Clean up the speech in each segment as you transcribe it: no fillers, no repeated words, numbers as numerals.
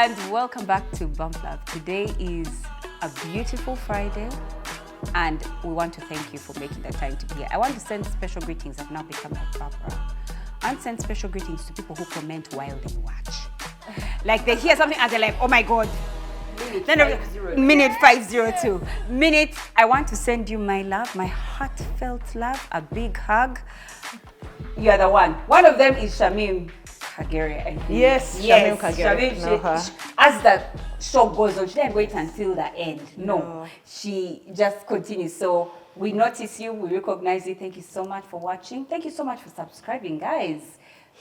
and welcome back to Bump Love. Today is a beautiful Friday and we want to thank you for making the time to be here. I want to send special greetings. I've now become like Barbara. I want to send special greetings to people who comment while they watch. Like they hear something and they're like, oh my God. Minute 502. I want to send you my love, my heartfelt love, a big hug. You are the one. One of them is Shamim Kagere, I think. Yes, Shamim Kagere. As the show goes on, she didn't wait until the end. No, she just continues. So we notice you, we recognize you. Thank you so much for watching. Thank you so much for subscribing, guys.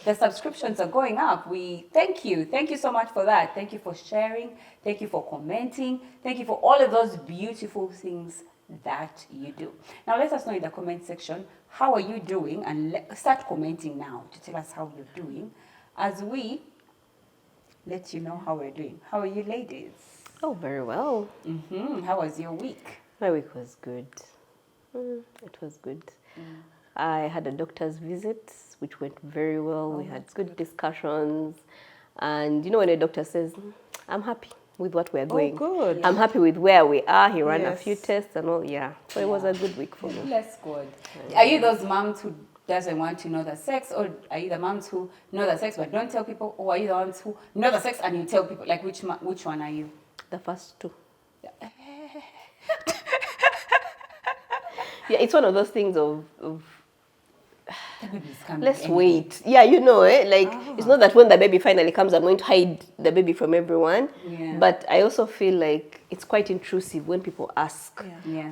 The subscriptions are going up. We thank you. Thank you so much for that. Thank you for sharing. Thank you for commenting. Thank you for all of those beautiful things that you do. Now let us know in the comment section, how are you doing? And start commenting now to tell us how you're doing as we let you know how we're doing. How are you ladies? Oh, very well. How was your week? My week was good. It was good. I had a doctor's visit, which went very well. We had good discussions. And you know when a doctor says, I'm happy with what we're going. Oh, good. I'm happy with where we are. He ran a few tests and all. Yeah. So it was a good week for me. That's good. Are you those moms who doesn't want to know the sex, or are you the moms who know the sex but don't tell people, or are you the ones who know the sex and you tell people? Like which one are you? The first two. Yeah, it's one of those things of let's wait. Yeah, you know, it's not that when the baby finally comes, I'm going to hide the baby from everyone. Yeah. But I also feel like it's quite intrusive when people ask,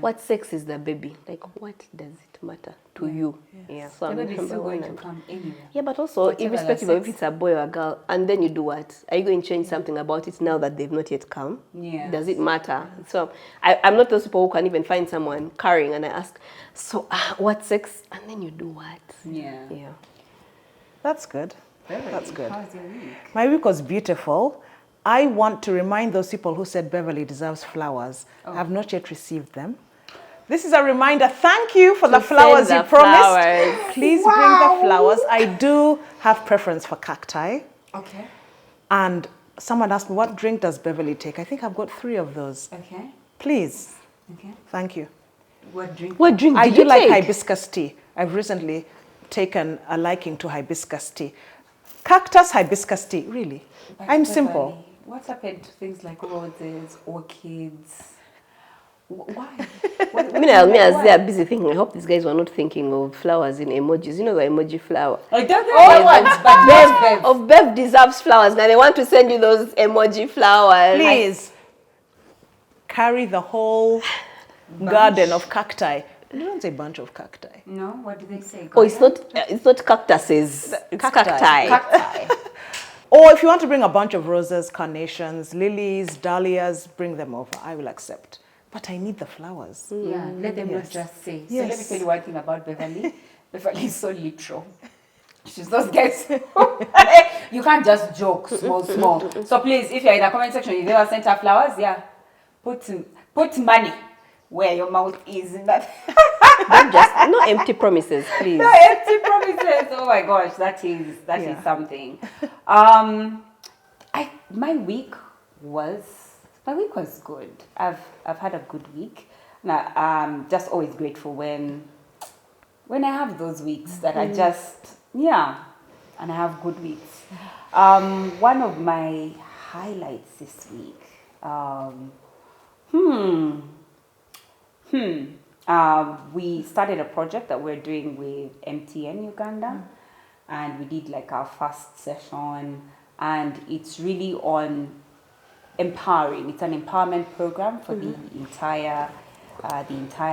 what sex is the baby? Like, what does it matter to you? Yeah. So the baby is still going to come anyway. Yeah, but also, irrespective of if it's a boy or a girl, and then you do what? Are you going to change something about it now that they've not yet come? Yeah. Does it matter? So I'm not those people who can even find someone carrying and I ask, so what sex? And then you do what? Yeah. That's good. That's good. How's your week? My week was beautiful. I want to remind those people who said Beverly deserves flowers. I have not yet received them. This is a reminder. Thank you for the flowers you promised. Please bring the flowers. I do have preference for cacti. Okay. And someone asked me, what drink does Beverly take? I think I've got 3 of those. Okay. Please. Okay. Thank you. What drink? What drink I did do you like take? hibiscus tea. I've recently taken a liking to hibiscus tea. Cactus hibiscus tea, really. But I'm simple. What's happened to things like roses, orchids? Why? As they're busy thinking, I hope these guys were not thinking of flowers in emojis. You know the emoji flower. I don't know but Bev deserves flowers. Now they want to send you those emoji flowers. Please carry the whole garden of cacti. You don't say bunch of cacti. No, what do they say? Oh, it's not cactuses. It's cacti. Cacti. Or if you want to bring a bunch of roses, carnations, lilies, dahlias, bring them over. I will accept. But I need the flowers. Yeah, let them not just say. So let me tell you one thing about Beverly. Beverly is so literal. She's those guys. You can't just joke small. So please, if you're in the comment section, you've ever sent her flowers, put money where your mouth is. Don't just, no empty promises, please. No empty promises. Oh my gosh, that is something. My week was good. I've had a good week. Now, I'm just always grateful when I have those weeks that I just and I have good weeks. One of my highlights this week. We started a project that we're doing with MTN Uganda, and we did like our first session, and it's really on empowering. It's an empowerment program for the entire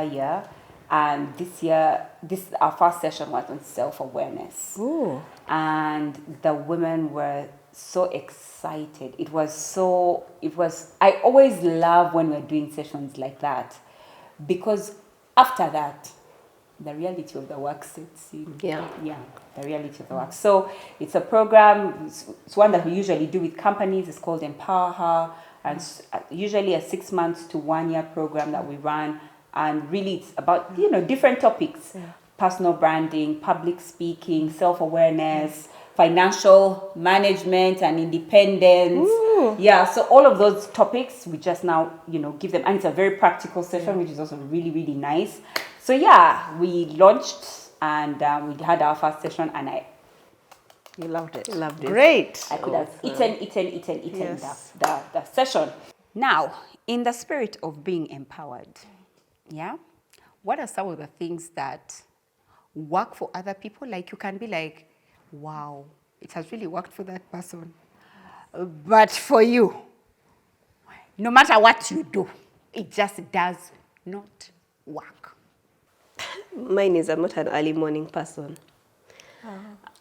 year, and this our first session was on self-awareness. Ooh. And the women were so excited. I always love when we're doing sessions like that, because after that, the reality of the work sets in. Yeah, the reality of the work. So it's a program, it's one that we usually do with companies. It's called Empower Her, and usually a 6 months to 1 year program that we run. And really it's about, different topics, personal branding, public speaking, self-awareness, financial management and independence. Ooh. Yeah, so all of those topics we just now, give them, and it's a very practical session, which is also really, really nice. So yeah, we launched and we had our first session, and You loved it. Loved it. Great. I could have eaten Yes. the session. Now, in the spirit of being empowered, yeah, what are some of the things that work for other people? Like, you can be like, wow, it has really worked for that person. But for you, no matter what you do, it just does not work. Mine is I'm not an early morning person.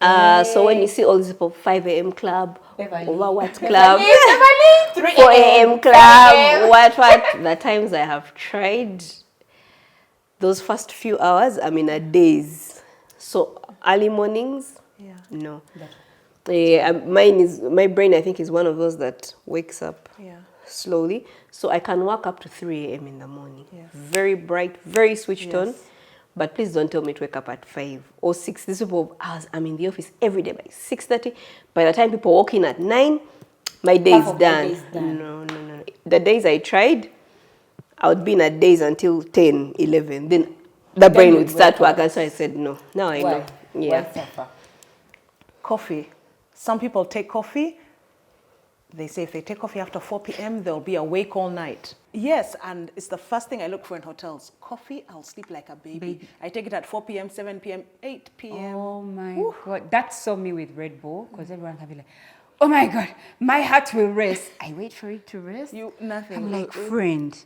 So when you see all these people, 5 a.m. club, Beverly. over what club, Beverly, 4 a.m. club, what, the times I have tried, those first few hours, I'm in a daze. So early mornings, no. My brain, I think, is one of those that wakes up slowly. So I can wake up to 3 a.m. in the morning. Yes. Very bright, very switched on. But please don't tell me to wake up at 5 or 6. These people, I'm in the office every day by 6:30. By the time people walk in at 9, my day is done. No. The days I tried, I would be in a daze until 10, 11. Then the brain would start working. So I said, no. Now I know. Yeah. Coffee. Some people take coffee. They say if they take coffee after 4 p.m., they'll be awake all night. Yes, and it's the first thing I look for in hotels. Coffee, I'll sleep like a baby. I take it at 4 p.m., 7 p.m., 8 p.m. Oh my God. That's so me with Red Bull, because everyone can be like, oh my God, my heart will race. I wait for it to rest. Nothing. I'm like, friend,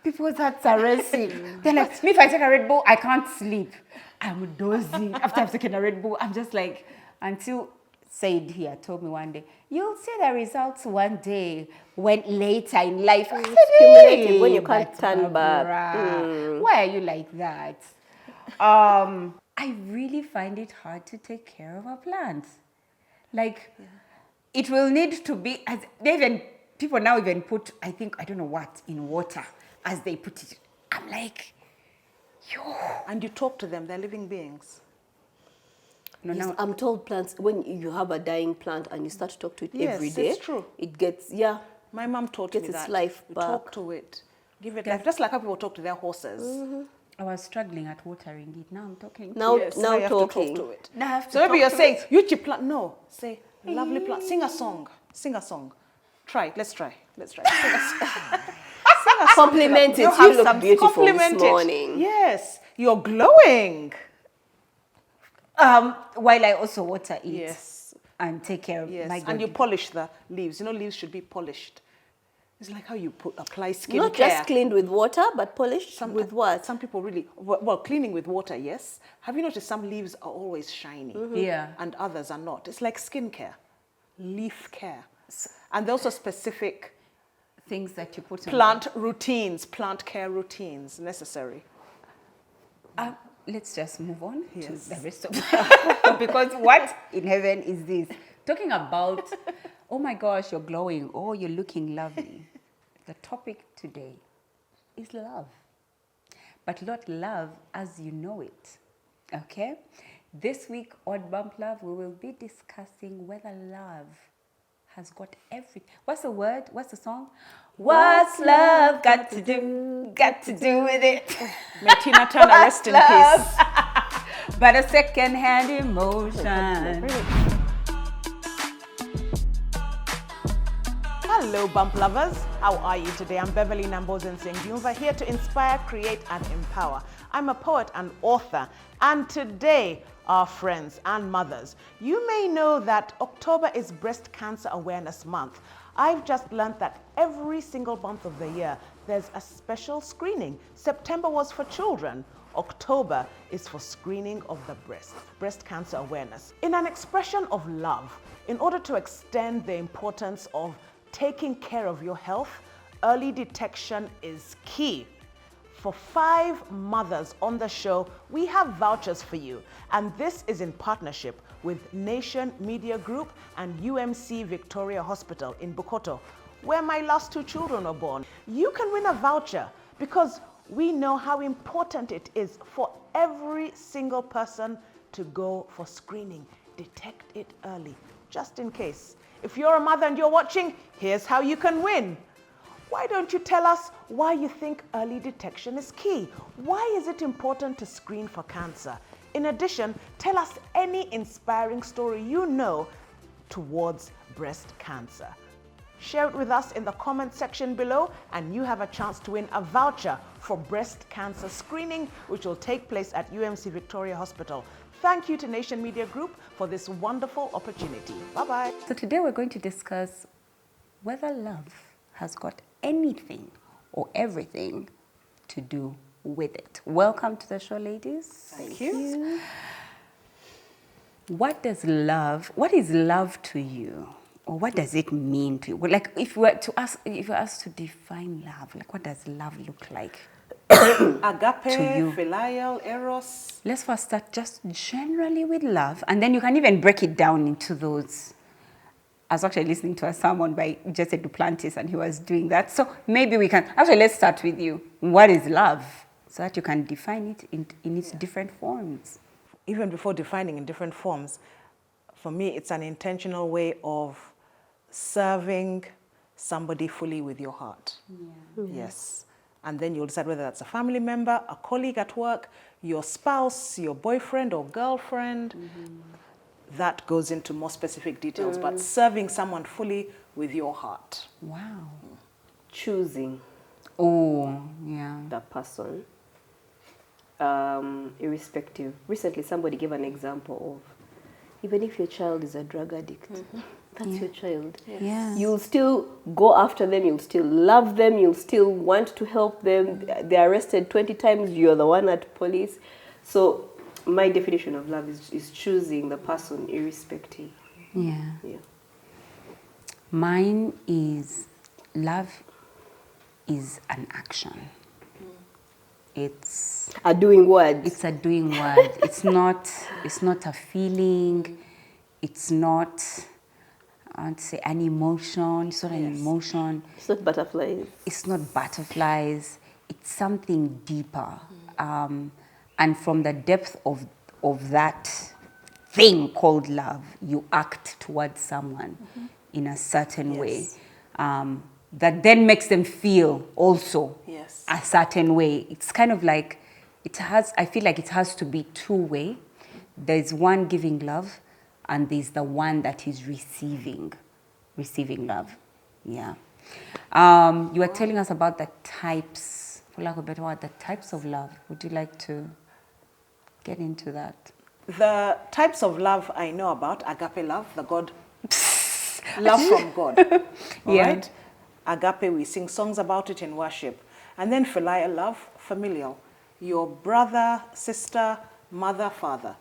people's hearts are racing. They're like, me, if I take a Red Bull, I can't sleep. I'm dozing. After I've taken a Red Bull, I'm just like, until Said here told me one day, you'll see the results one day, when later in life. I said, Cumulative, when you can't turn back. Why are you like that? I really find it hard to take care of a plant. Like, it will need to be, as people now even put, I don't know what, in water as they put it. I'm like, And you talk to them, they're living beings. No, yes, I'm told plants, when you have a dying plant and you start to talk to it every day, it's true. It gets, My mom taught me that. Its life back. Talk to it. Give it life. Just like how people talk to their horses. I was struggling at watering it. Now I'm talking. Now you have to talk to it. Now I have to so maybe talk you're to saying, it. you plant. No, say, lovely plant. Sing a song. Sing a song. Try it. Let's try. Sing a song. Compliment it. You look beautiful this morning. Yes, you're glowing. While I also water it. Yes. And take care of my garden. And you polish the leaves. You know, leaves should be polished. It's like how you apply skin Not care. just cleaned with water, but polished with what? Some people really, well, cleaning with water, yes. Have you noticed some leaves are always shiny? Yeah. And others are not. It's like skin care, leaf care. And there are also specific things that you put plant care routines necessary. Let's just move on to the rest of it. Because what in heaven is this? Talking about, oh my gosh, you're glowing. Oh, you're looking lovely. The topic today is love. But not love as you know it. Okay? This week on Bump Love, we will be discussing whether love has got everything. What's the word? What's the song? What's love got to do with it? May Tina Turner rest in peace. But a second-hand emotion. Hello, Bump Lovers. How are you today? I'm Beverly Nambozen Sengyumva, here to inspire, create, and empower. I'm a poet and author, and today, our friends and mothers, you may know that October is Breast Cancer Awareness Month. I've just learned that every single month of the year, there's a special screening. September was for children. October is for screening of the breast cancer awareness. In an expression of love, in order to extend the importance of taking care of your health, early detection is key. For 5 mothers on the show, we have vouchers for you, and this is in partnership with Nation Media Group and UMC Victoria Hospital in Bukoto, where my last 2 children were born. You can win a voucher because we know how important it is for every single person to go for screening. detect it early, just in case. If you're a mother and you're watching, here's how you can win. Why don't you tell us why you think early detection is key? Why is it important to screen for cancer? In addition, tell us any inspiring story you know towards breast cancer. Share it with us in the comment section below, and you have a chance to win a voucher for breast cancer screening, which will take place at UMC Victoria Hospital. Thank you to Nation Media Group for this wonderful opportunity. Bye-bye. So today we're going to discuss whether love has got anything or everything to do with it. Welcome to the show, ladies. Thank you. What is love to you? Or what does it mean to you? Well, like if we were asked to define love, like what does love look like? Agape, filial, eros. Let's first start just generally with love, and then you can even break it down into those. I was actually listening to a sermon by Jesse Duplantis, and he was doing that. So maybe we can, actually let's start with you. What is love? So that you can define it in its different forms. Even before defining in different forms, for me, it's an intentional way of serving somebody fully with your heart. Yeah. Yes. And then you'll decide whether that's a family member, a colleague at work, your spouse, your boyfriend or girlfriend. That goes into more specific details, but serving someone fully with your heart. Wow. Choosing. Oh, yeah. That person. Irrespective. Recently, somebody gave an example of, even if your child is a drug addict, that's your child. Yes. Yeah. You'll still go after them, you'll still love them, you'll still want to help them. They're arrested 20 times, you're the one at police. So my definition of love is choosing the person irrespective. Yeah. Yeah. Mine is, love is an action. It's a doing word. It's a doing word. It's not a feeling. It's not, I would say, an emotion. It's not an emotion. It's not butterflies. It's not butterflies. It's something deeper. And from the depth of that thing called love, you act towards someone in a certain way. That then makes them feel also a certain way. It's kind of like, I feel like it has to be two-way. There's one giving love, and there's the one that is receiving love. Yeah. You were telling us about the types, for lack of a better word, the types of love. Would you like to get into that? The types of love I know about, agape love, the God, love from God. All right? Agape, we sing songs about it in worship. And then filial love, familial. Your brother, sister, mother, father.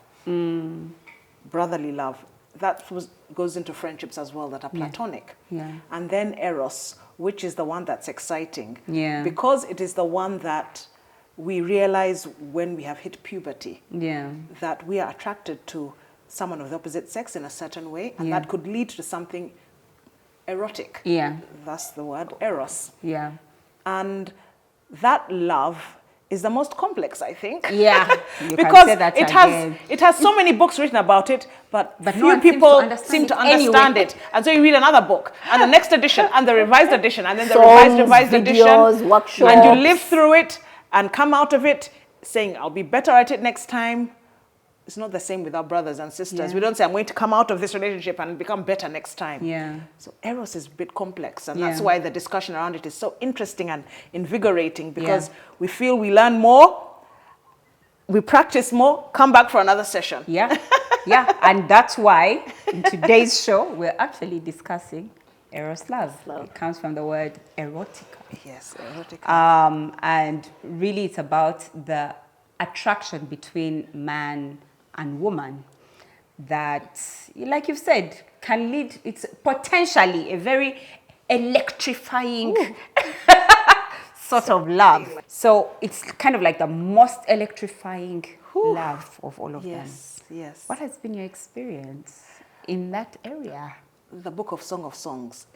Brotherly love. That goes into friendships as well that are platonic. Yeah. And then eros, which is the one that's exciting. Yeah. Because it is the one that we realize when we have hit puberty. Yeah. That we are attracted to someone of the opposite sex in a certain way. And that could lead to something erotic. Yeah. That's the word, eros. Yeah. And that love is the most complex, I think. Yeah. You because can say that it has so many books written about it, but no few one people seem to understand it. And so you read another book, and the next edition, and the revised edition, and then the revised videos, edition. workshops. And you live through it and come out of it saying, I'll be better at it next time. It's not the same with our brothers and sisters. Yeah. We don't say, I'm going to come out of this relationship and become better next time. Yeah. So Eros is a bit complex, and that's why the discussion around it is so interesting and invigorating, because we feel we learn more, we practice more, come back for another session. Yeah. Yeah. And that's why in today's show, we're actually discussing Eros love. It comes from the word erotica. Yes, erotica. And really it's about the attraction between man and woman that, like you've said, can lead, it's potentially a very electrifying sort of love. So it's kind of like the most electrifying love of all of them. Yes. What has been your experience in that area? The book of Song of Songs.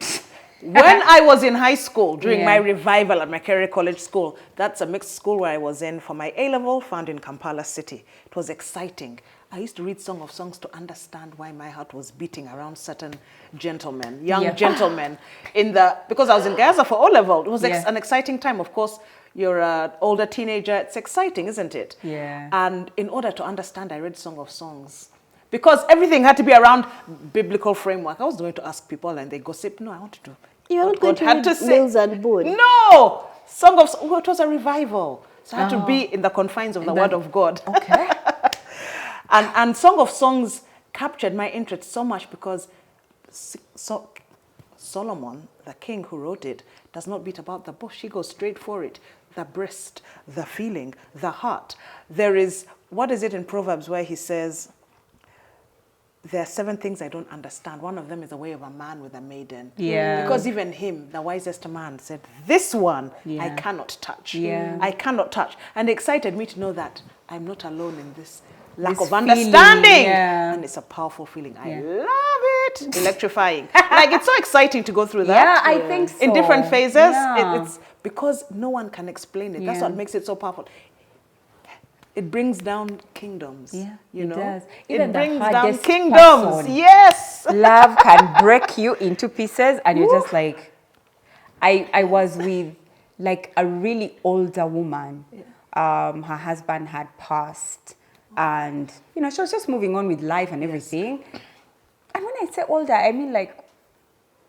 When I was in high school, during my revival at Makerere College School, that's a mixed school where I was in for my A-level, found in Kampala City. It was exciting. I used to read Song of Songs to understand why my heart was beating around certain gentlemen, young gentlemen, because I was in Gaza for O-level. It was an exciting time. Of course, you're an older teenager. It's exciting, isn't it? Yeah. And in order to understand, I read Song of Songs. Because everything had to be around biblical framework. I was going to ask people and they gossip. No, I wanted to. You weren't going to read Mills and Boone? No! Song of Songs, it was a revival. So I had to be in the confines of the Word of God. Okay. And Song of Songs captured my interest so much because Solomon, the king who wrote it, does not beat about the bush. He goes straight for it. The breast, the feeling, the heart. There is, what is it in Proverbs where he says, there are 7 things I don't understand. One of them is the way of a man with a maiden. Yeah. Because even him, the wisest man, said, this one I cannot touch. Yeah. I cannot touch. And it excited me to know that I'm not alone in this lack of feeling, understanding. yeah. And it's a powerful feeling. I love it. Electrifying. Like, it's so exciting to go through that. Yeah, I think so. In different phases. Yeah. It's because no one can explain it. That's what makes it so powerful. It brings down kingdoms. Yeah, you know? it does. It brings down hardest kingdoms. person, Yes. love can break you into pieces, and you're just like, I was with like a really older woman. Her husband had passed, and you know, she was just moving on with life and everything. And when I say older, I mean like,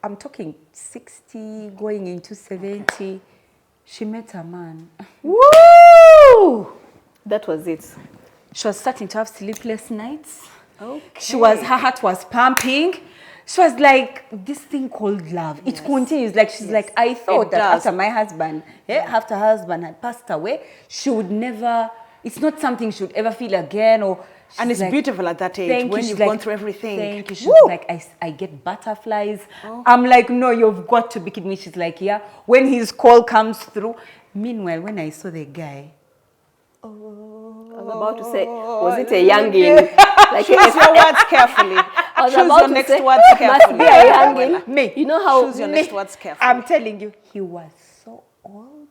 I'm talking 60 going into 70. She met a man. Woo! That was it. She was starting to have sleepless nights. Okay. Her heart was pumping. She was like, this thing called love. It continues. Like, she's like, I thought that after my husband, after her husband had passed away, she would never, it's not something she would ever feel again. And it's like, beautiful at that age when you've gone through everything. Thank you. She's like, I get butterflies. I'm like, no, you've got to be kidding me. She's like, yeah. When his call comes through. Meanwhile, when I saw the guy, I was about to say, was it a youngin? Like, choose your words carefully. I was choose about your to next say, words carefully. Must be a youngin. Me. You know how? Choose your next words carefully. I'm telling you, he was so old.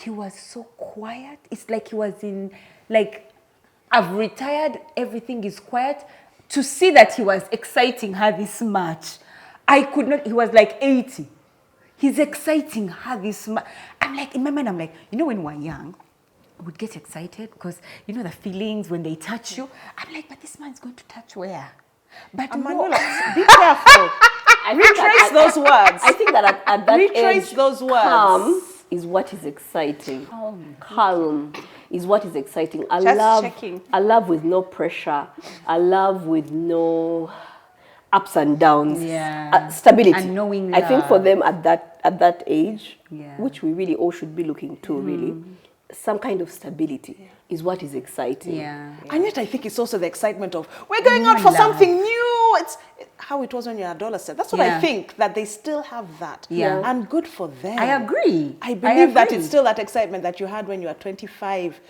He was so quiet. It's like he was in, like, I've retired. Everything is quiet. To see that he was exciting her this much, I could not. He was like 80. He's exciting her this much. I'm like, in my mind, I'm like, you know, when we're young, would get excited because you know the feelings when they touch you. I'm like, but this man's going to touch where? But Manuela, be careful. Retrace those words. I think that at that Retrace age, those words. calm is what is exciting. Calm is what is exciting. A love with no pressure. A love with no ups and downs. Yeah. Stability. And knowing I think for love. them at that age, Yeah. which we really all should be looking to, really, some kind of stability is what is exciting. Yeah. And yet I think it's also the excitement of, we're going out for something new. It's how it was when you're an adolescent. That's what I think, that they still have that. Yeah. And good for them. I agree. I believe that it's still that excitement that you had when you were 25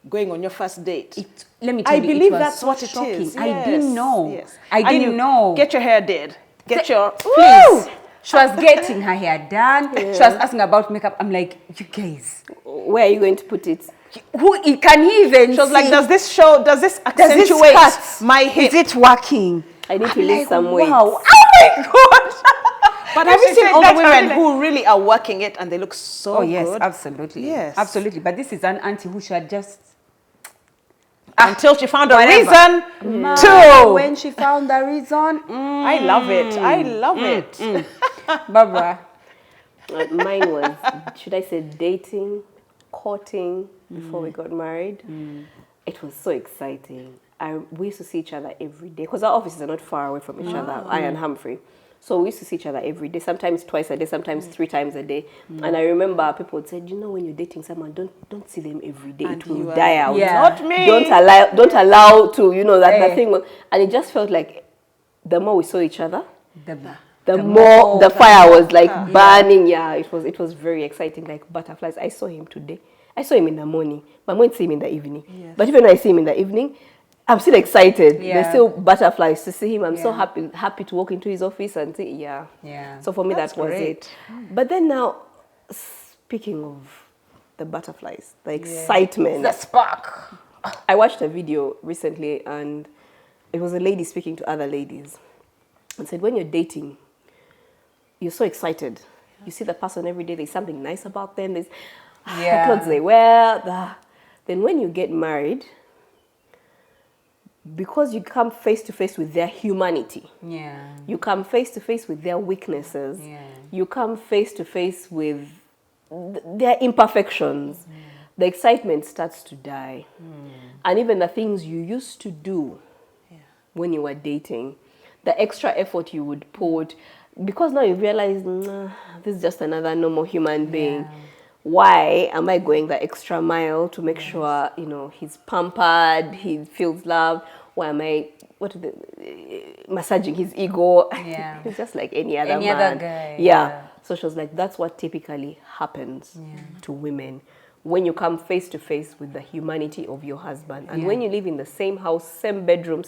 going on your first date. Let me tell you, believe it was that's so what it shocking. is. I didn't know. Yes. I didn't know. Get your hair did. Get your... Please. She was getting her hair done. She was asking about makeup. I'm like, you guys. Where are you going to put it? Can he even She was see? like, does this accentuate my hip? Is it working? I need to lose some weight. Wow. Oh my God. But have you seen all the women who really are working it and they look so good? Oh, yes, absolutely. Yes. Absolutely. But this is an auntie who should just... Until she found a whatever. reason to. When she found the reason. I love it. I love it. Barbara. Mine was, should I say, dating, courting before we got married. It was so exciting. We used to see each other every day because our offices are not far away from each other, I and Humphrey. So we used to see each other every day, sometimes twice a day, sometimes 3 times a day. And I remember people would say, you know, when you're dating someone, don't see them every day. And it will die out. Yeah. Not me. Don't allow to, you know, that thing. And it just felt like the more we saw each other, the more the fire was like burning. Yeah, it was very exciting, like butterflies. I saw him today. I saw him in the morning, but I'm going to see him in the evening. Yes. But even when I see him in the evening, I'm still excited. Yeah. There's still butterflies to see him. I'm so happy to walk into his office and say, yeah. So for me, that was it. But then now, speaking of the butterflies, the excitement. The spark. I watched a video recently, and it was a lady speaking to other ladies and said, when you're dating, you're so excited. You see the person every day, there's something nice about them, there's the clothes they wear. Then when you get married, because you come face to face with their humanity, you come face to face with their weaknesses, you come face to face with their imperfections, the excitement starts to die. And even the things you used to do when you were dating, the extra effort you would put, because now you realize, this is just another normal human being. Why am I going the extra mile to make sure, you know, he's pampered, he feels loved? Why am I massaging his ego? He's just like any other man. Guy. So she was like, that's what typically happens to women when you come face to face with the humanity of your husband. And when you live in the same house, same bedroom,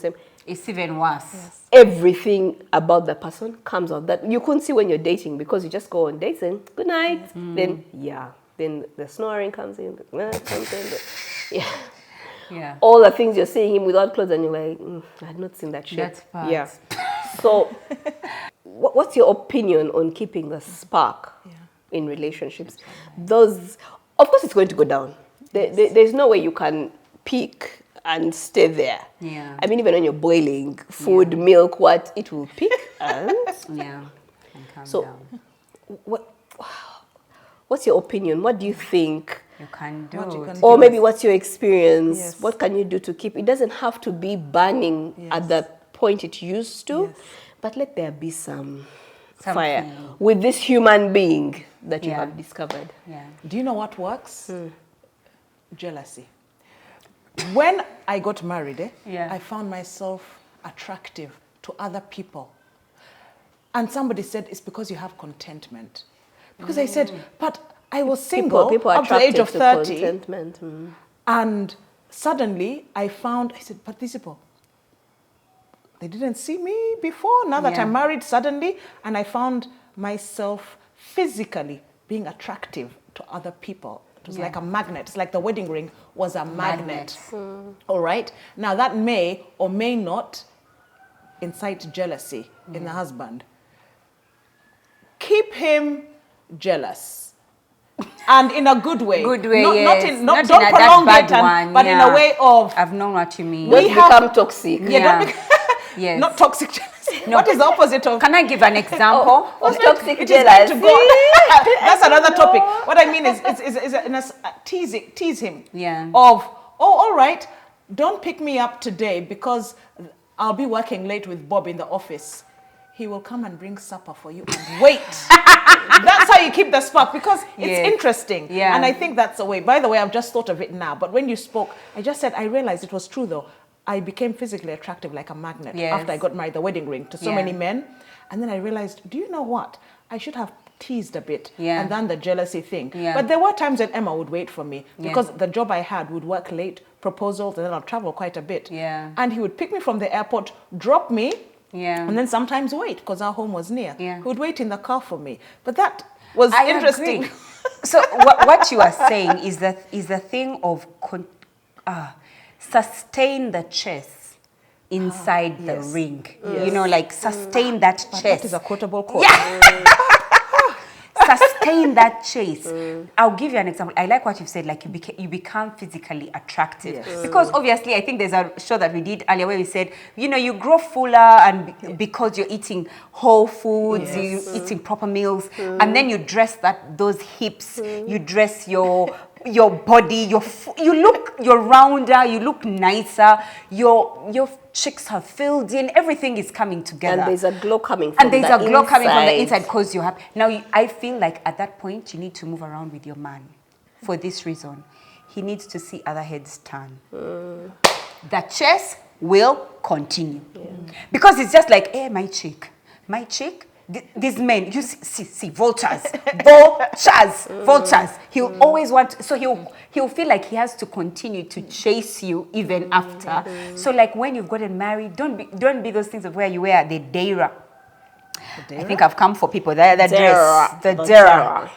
it's even worse. Everything about the person comes out that you couldn't see when you're dating, because you just go on dates and good night. Then the snoring comes in, all the things you're seeing him without clothes, and you're like, I had not seen that shit. So what's your opinion on keeping the spark in relationships? Those, of course, it's going to go down. There's no way you can peak and stay there. I mean, even when you're boiling food, milk, it will peak and so down. What's your opinion? What do you think you can do? Or maybe what's your experience? What can you do to keep it? Doesn't have to be burning at the point it used to, but let there be some fire with this human being that you have discovered. Do you know what works? Jealousy. When I got married, I found myself attractive to other people. And somebody said, it's because you have contentment. Because I said, but I was single up to the age of 30. And suddenly I said, but these people, they didn't see me before. Now that I'm married suddenly, and I found myself physically being attractive to other people. It was like a magnet. It's like the wedding ring was a magnet. All right? Now that may or may not incite jealousy in the husband. Keep him jealous. And in a good way. Good way, not don't prolong it, but in a way of... I've known what you mean. Don't become toxic. Not toxic jealousy. No. What is the opposite of... Can I give an example? Of toxic jealousy? That's another topic. What I mean is tease him. Of, all right, don't pick me up today because I'll be working late with Bob in the office. He will come and bring supper for you and wait. That's how you keep the spark, because it's interesting. And I think that's the way. By the way, I've just thought of it now. But when you spoke, I just said, I realized it was true though. I became physically attractive like a magnet after I got married, the wedding ring, to so many men. And then I realized, do you know what? I should have teased a bit and done the jealousy thing. But there were times that Emma would wait for me because the job I had would work late, proposals, and then I'll travel quite a bit. And he would pick me from the airport, drop me, and then sometimes wait because our home was near. He would wait in the car for me. But that was interesting. So what you are saying is the thing of sustain the chess inside the ring. You know, like sustain that chess. That is a quotable quote. Sustain that chase. I'll give you an example. I like what you've said, like you become physically attractive. Because obviously, I think there's a show that we did earlier where we said, you know, you grow fuller and because you're eating whole foods, you're eating proper meals, and then you dress those hips, you dress your body, you're rounder, you look nicer, your cheeks are filled in, everything is coming together. And there's a glow coming from the inside because you're happy. Now, I feel like at that point, you need to move around with your man for this reason. He needs to see other heads turn. The chess will continue. Because it's just like, hey, my chick. These men, you see, vultures. He'll always want, so he'll feel like he has to continue to chase you even after. So like when you've gotten married, don't be those things of where you wear the dera. I think I've come for people. The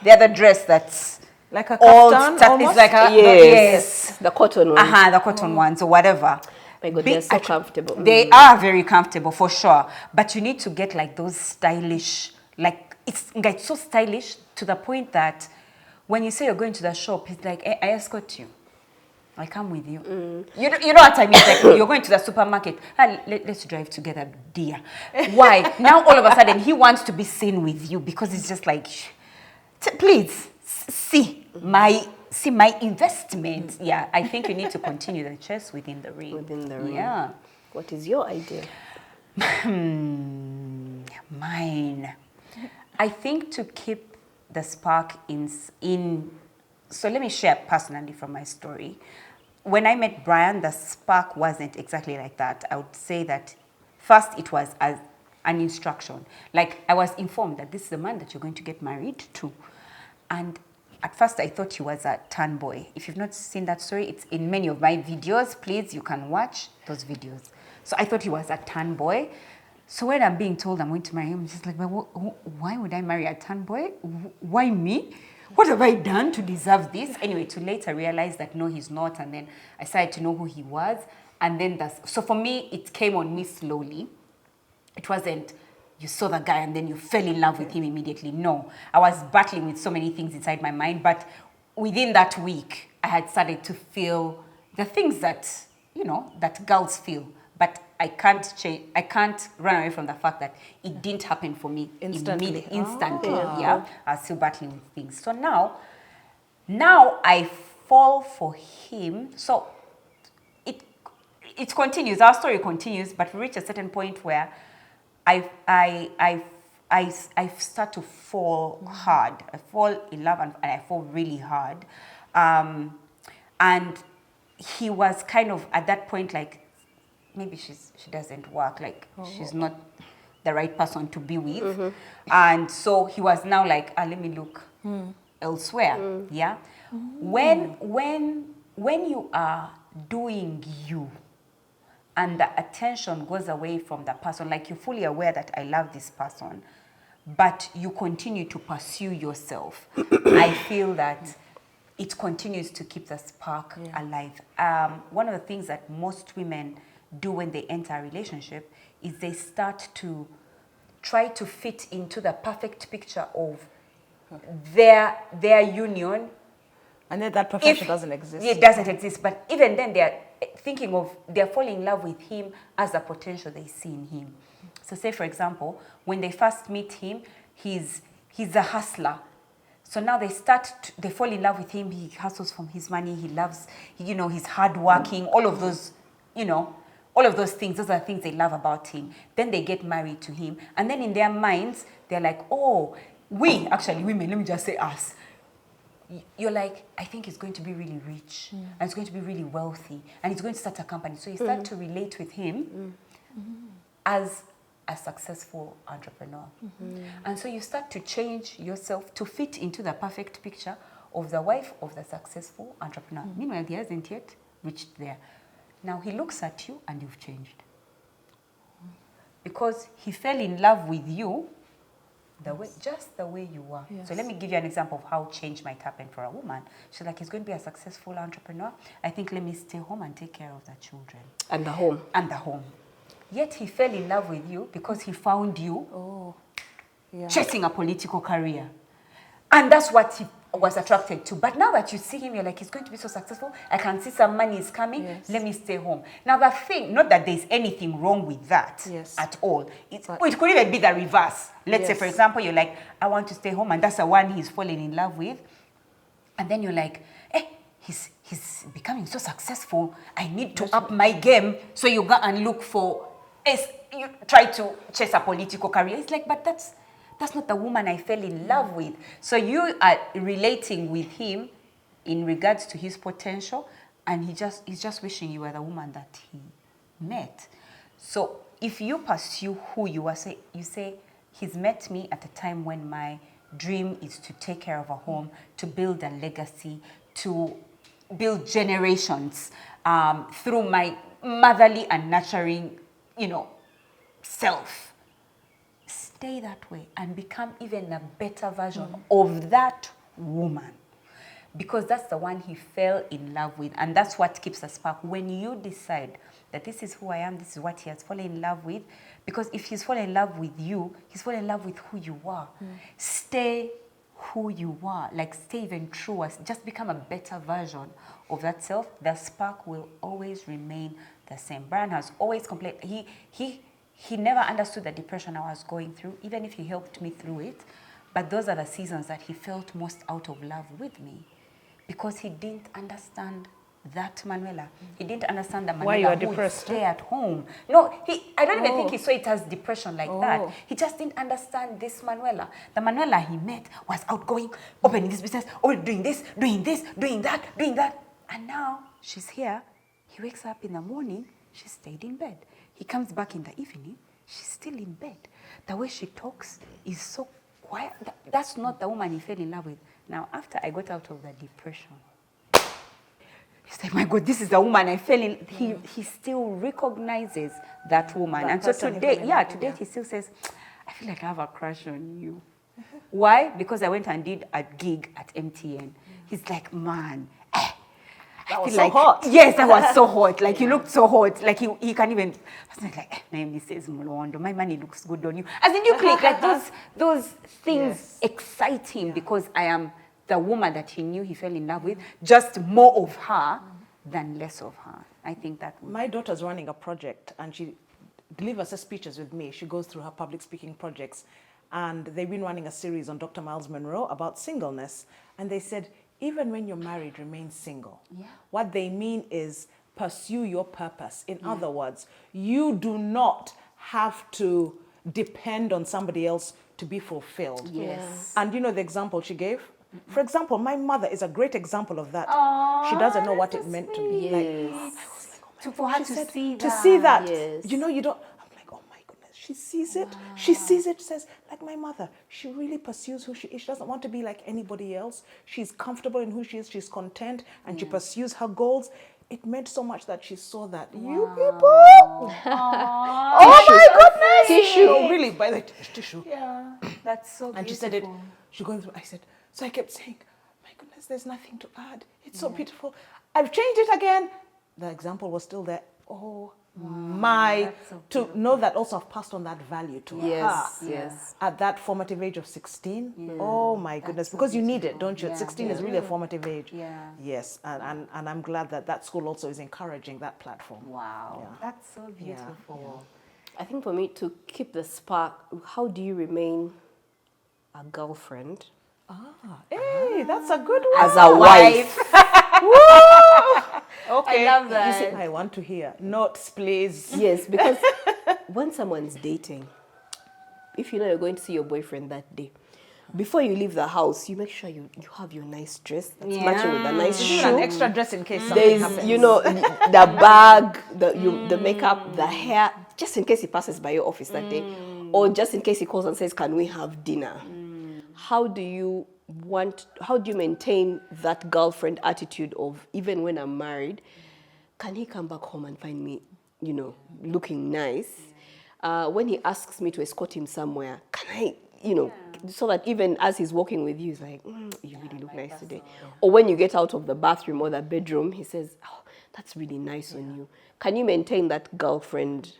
other dress that's Like a old kaftan stuff. almost? It's like a Yes. The cotton one. the cotton ones or whatever. My God, they're so comfortable. They are very comfortable for sure. But you need to get like those stylish, like it's so stylish to the point that when you say you're going to the shop, it's like, I escort you. I come with you. You know what I mean? Like you're going to the supermarket. Let's drive together, dear. Why? Now all of a sudden he wants to be seen with you because it's just like, please see my investment. Yeah, I think you need to continue the chess within the ring. Within the ring. Yeah. What is your idea? Mine. I think to keep the spark in. So let me share personally from my story. When I met Brian, the spark wasn't exactly like that. I would say that first it was as an instruction. Like I was informed that this is the man that you're going to get married to. And at first I thought he was a tan boy. If you've not seen that story, it's in many of my videos. Please, you can watch those videos. So I thought he was a tan boy. So when I'm being told I'm going to marry him, I'm just like, why would I marry a tan boy? Why me? What have I done to deserve this? Anyway, to later realize that no, he's not. And then I started to know who he was. And then so for me, it came on me slowly. It wasn't, you saw the guy and then you fell in love with him immediately. No, I was battling with so many things inside my mind. But within that week, I had started to feel the things that, that girls feel. But I can't change. I can't run away from the fact that it didn't happen for me instantly. Yeah, I was still battling with things. So now I fall for him. So it continues. Our story continues, but we reach a certain point where I start to fall hard. I fall in love and I fall really hard, and he was kind of at that point like, maybe she doesn't work, like she's not the right person to be with. And so he was now like, let me look elsewhere. Yeah. When you are doing you and the attention goes away from the person, like you're fully aware that I love this person, but you continue to pursue yourself, I feel that it continues to keep the spark alive. One of the things that most women do when they enter a relationship is they start to try to fit into the perfect picture of their union. And then that perfection doesn't exist. It doesn't exist. But even then they're falling in love with him as a potential they see in him. So say, for example, when they first meet him, he's a hustler. So now they fall in love with him. He hustles from his money. He loves, he's hardworking, all of those, all of those things. Those are the things they love about him. Then they get married to him. And then in their minds, they're like, women, let me just say us. You're like, I think he's going to be really rich. And he's going to be really wealthy. And he's going to start a company. So you start to relate with him as a successful entrepreneur. And so you start to change yourself to fit into the perfect picture of the wife of the successful entrepreneur. Meanwhile, he hasn't yet reached there. Now he looks at you and you've changed. Because he fell in love with you just the way you were. Yes. So let me give you an example of how change might happen for a woman. She's like, he's going to be a successful entrepreneur. I think let me stay home and take care of the children. And the home. Yet he fell in love with you because he found you chasing a political career. And that's what he was attracted to. But now that you see him, you're like, he's going to be so successful. I can see some money is coming. Yes. Let me stay home. Now the thing, not that there's anything wrong with that at all. It could even be the reverse. Let's say, for example, you're like, I want to stay home. And that's the one he's falling in love with. And then you're like, he's becoming so successful. I need to up my game. So you go and look for, you try to chase a political career. It's like, but that's not the woman I fell in love with. So you are relating with him in regards to his potential, and he's just wishing you were the woman that he met. So if you pursue who you are, you say, he's met me at a time when my dream is to take care of a home, to build a legacy, to build generations through my motherly and nurturing, self. Stay that way and become even a better version of that woman. because that's the one he fell in love with, and that's what keeps a spark. When you decide that this is who I am, this is what he has fallen in love with, because if he's fallen in love with you, he's fallen in love with who you are. Stay who you are, like stay even truer, just become a better version of that self. The spark will always remain the same. Brian has always complained, he never understood the depression I was going through, even if he helped me through it. But those are the seasons that he felt most out of love with me, because he didn't understand that Manuela. He didn't understand that Manuela who would stay at home. No, I don't even think he saw it as depression like that. He just didn't understand this Manuela. The Manuela he met was outgoing, opening this business, doing this, doing that. And now she's here. He wakes up in the morning, she stayed in bed. He comes back in the evening, she's still in bed. The way she talks is so quiet. That's not the woman he fell in love with. Now, after I got out of the depression, he's like, my God, this is the woman I fell in. He still recognizes that woman. And so today, he still says, I feel like I have a crush on you. Why? Because I went and did a gig at MTN. He's like, man, that was so hot. Yes, that was so hot. Like, you looked so hot. Like, he can't even... I was like, name says Molondo. My money looks good on you. As in, you click. Like, those things excite him because I am the woman that he knew he fell in love with. Just more of her than less of her. I think that... My daughter's running a project, and she delivers her speeches with me. She goes through her public speaking projects. And they've been running a series on Dr. Miles Monroe about singleness. And they said, even when you're married, remain single. Yeah. What they mean is pursue your purpose. In other words, you do not have to depend on somebody else to be fulfilled. Yes. And you know the example she gave? For example, my mother is a great example of that. Aww, she doesn't know what it meant to me. Yes. Like, I was like, oh my for her to see that. To see that. Yes. You know, you don't... She sees it. Wow. She sees it, says, like my mother, she really pursues who she is. She doesn't want to be like anybody else. She's comfortable in who she is. She's content, and she pursues her goals. It meant so much that she saw that. Wow. You people! Oh my goodness! Tissue. No, really, by the tissue. Yeah, that's so beautiful. And she said it. She's going through. I said, so I kept saying, my goodness, there's nothing to add. It's so beautiful. I've changed it again. The example was still there. Oh. Wow, to know that also I've passed on that value to her. Yes. At that formative age of 16. Yeah. Oh my goodness, because you need it, don't you? At 16 is really a formative age. Yeah. Yes, and I'm glad that that school also is encouraging that platform. Wow, that's so beautiful. I think for me, to keep the spark, how do you remain a girlfriend? Hey, that's a good one. As a wife. Okay. I love that. You see, I want to hear. Notes, please. Yes, because when someone's dating, if you know you're going to see your boyfriend that day, before you leave the house, you make sure you have your nice dress that's matching with a nice shoe. An extra dress in case something happens. You know, the bag, the makeup, the hair, just in case he passes by your office that day, or just in case he calls and says, "Can we have dinner?" How do you maintain that girlfriend attitude of, even when I'm married, can he come back home and find me, you know, looking nice? When he asks me to escort him somewhere, can I, you know, so that even as he's walking with you, he's like, you really look nice today. Or when you get out of the bathroom or the bedroom, he says, oh, that's really nice on you. Can you maintain that girlfriend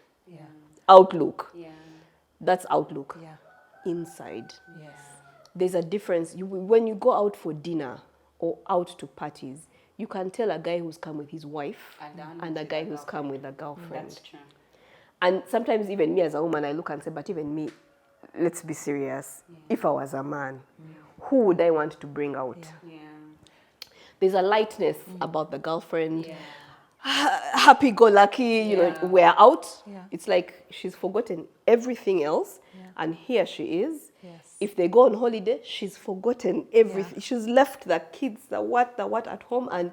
outlook? Yeah. That's outlook. Yeah. Inside. Yes. There's a difference. When you go out for dinner or out to parties, you can tell a guy who's come with his wife and a guy who's come with a girlfriend. That's true. And sometimes even me as a woman, I look and say, but even me, let's be serious. Yeah. If I was a man, who would I want to bring out? Yeah. There's a lightness about the girlfriend. Yeah. Happy-go-lucky, you know, we're out. Yeah. It's like she's forgotten everything else, and here she is. Yes. If they go on holiday, she's forgotten everything. Yeah. She's left the kids, the what at home, and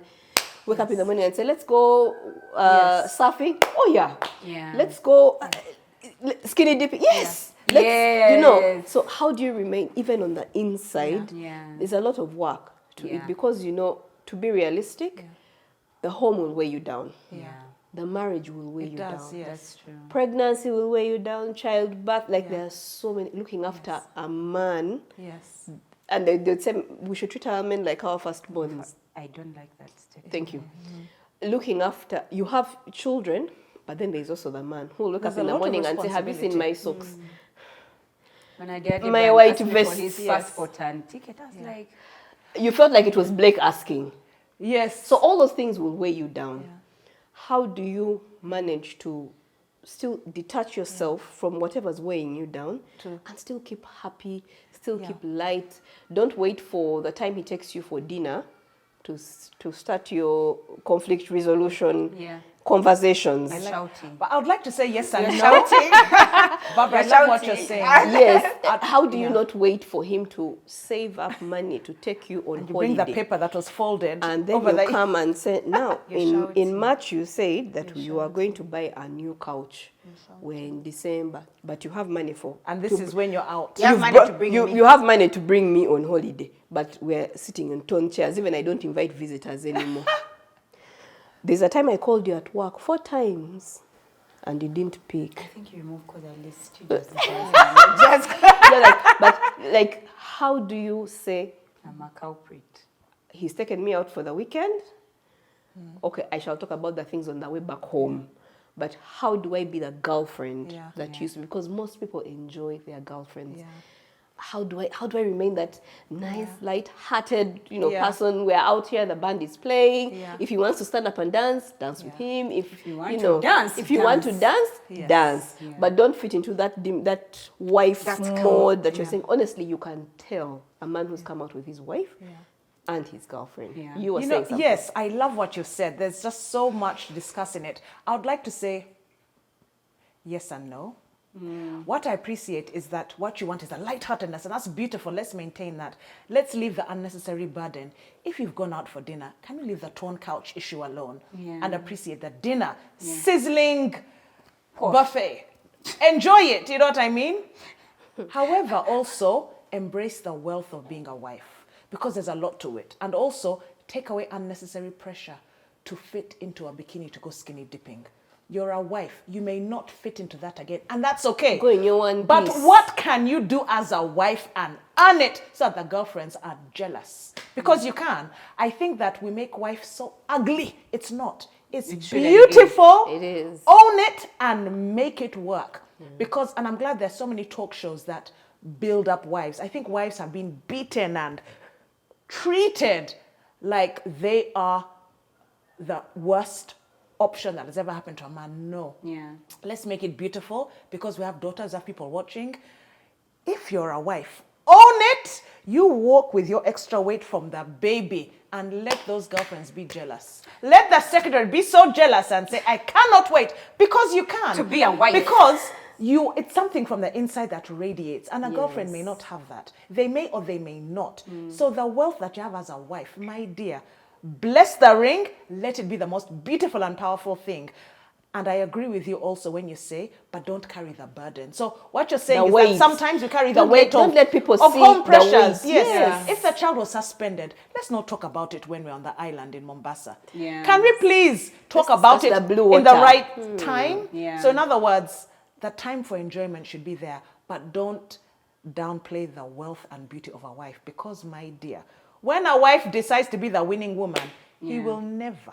wake up in the morning and say, let's go surfing. Oh, yeah. Let's go skinny dipping. Yes. You know. So how do you remain, even on the inside? There's a lot of work to it, because, you know, to be realistic, the home will weigh you down. The marriage will weigh you down. Yes. That's true. Pregnancy will weigh you down. Childbirth, like there are so many. Looking after a man, And they'd say we should treat our men like our firstborns. I don't like that statement. Thank you. Looking after, you have children, but then there's also the man who will wake up in the morning and say, have you seen my socks? When I did My white vest. for his passport and ticket, I was like... You felt like it was Blake asking. Yes. So all those things will weigh you down. How do you manage to still detach yourself from whatever's weighing you down and still keep happy, still keep light? Don't wait for the time he takes you for dinner to start your conflict resolution conversations. You're shouting. But I would like to say yes and You're no. shouting. Barbara, I love what you're saying. Yes. How do you not wait for him to save up money to take you on holiday? Bring the paper that was folded. And then you come and say, now, in March you said that you are going to buy a new couch. We're in December, but you have money for... And this is when you're out. You have money to bring me. You have money to bring me on holiday, but we're sitting in torn chairs. Even I don't invite visitors anymore. There's a time I called you at work 4 times, and you didn't pick. I think you removed because I list you just but how do you say, I'm a culprit? He's taken me out for the weekend? Okay, I shall talk about the things on the way back home. But how do I be the girlfriend that used to? Because most people enjoy their girlfriends. How do I remain that nice, light-hearted, person? We're out here, the band is playing. If he wants to stand up and dance with him. If you want to dance, dance. But don't fit into that wife mode that you're saying. Honestly, you can tell a man who's come out with his wife and his girlfriend. You were saying something. Yes, I love what you said. There's just so much to discuss in it. I would like to say yes and no. What I appreciate is that what you want is a lightheartedness, and that's beautiful. Let's maintain that. Let's leave the unnecessary burden. If you've gone out for dinner, can you leave the torn couch issue alone and appreciate the dinner, sizzling buffet? Enjoy it, you know what I mean? However, also embrace the wealth of being a wife, because there's a lot to it. And also take away unnecessary pressure to fit into a bikini to go skinny dipping. You're a wife. You may not fit into that again, and that's okay. Go in your one But piece. what can you do as a wife and earn it so that the girlfriends are jealous? Because you can. I think that we make wife so ugly. It's not. It's beautiful. It is. Own it and make it work. Because, and I'm glad there's so many talk shows that build up wives. I think wives have been beaten and treated like they are the worst option that has ever happened to a man. No. Let's make it beautiful, because we have daughters, we have people watching. If you're a wife, own it. You walk with your extra weight from the baby, and let those girlfriends be jealous. Let the secretary be so jealous and say, I cannot wait, because you can. To be a wife. Because it's something from the inside that radiates, and a girlfriend may not have that. They may or they may not. So the wealth that you have as a wife, my dear, bless the ring, let it be the most beautiful and powerful thing. And I agree with you also when you say, but don't carry the burden. So what you're saying is that sometimes you carry the weight don't let people of see home pressures. the weight. Yes. If the child was suspended, let's not talk about it when we're on the island in Mombasa. Yeah. Can we please talk about it in the right time? So in other words, the time for enjoyment should be there, but don't downplay the wealth and beauty of a wife, because, my dear, when a wife decides to be the winning woman, he will never.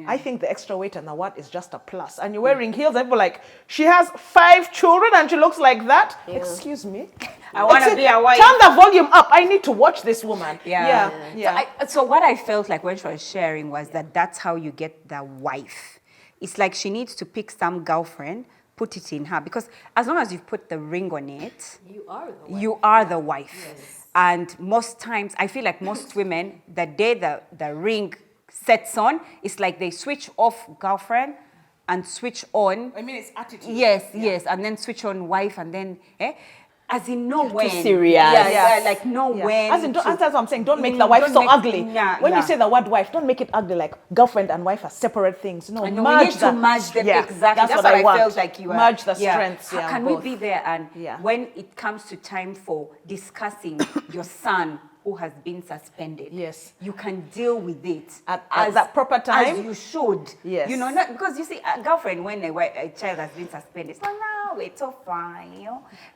I think the extra weight and the what is just a plus. And you're wearing heels, and people are like, she has 5 children and she looks like that. Excuse me. I want to be a wife. Turn the volume up. I need to watch this woman. So what I felt like when she was sharing was that that's how you get the wife. It's like she needs to pick some girlfriend, put it in her, because as long as you've put the ring on it, you are the wife. Yes. And most times, I feel like most women, the day the ring sets on, it's like they switch off girlfriend and switch on. I mean, it's attitude. Yes, and then switch on wife, and then, as in no when. Too serious. Like no when. As in, that's what I'm saying. Don't make the wife so ugly. When you say the word wife, don't make it ugly, like girlfriend and wife are separate things. No, we need to merge them. Exactly. That's what I felt like you were. Merge the strengths. How can we be there? And when it comes to time for discussing your son who has been suspended, you can deal with it at that proper time. As you should. Yes. Not because you see, a girlfriend, when a child has been suspended, it's like, no, it's all fine.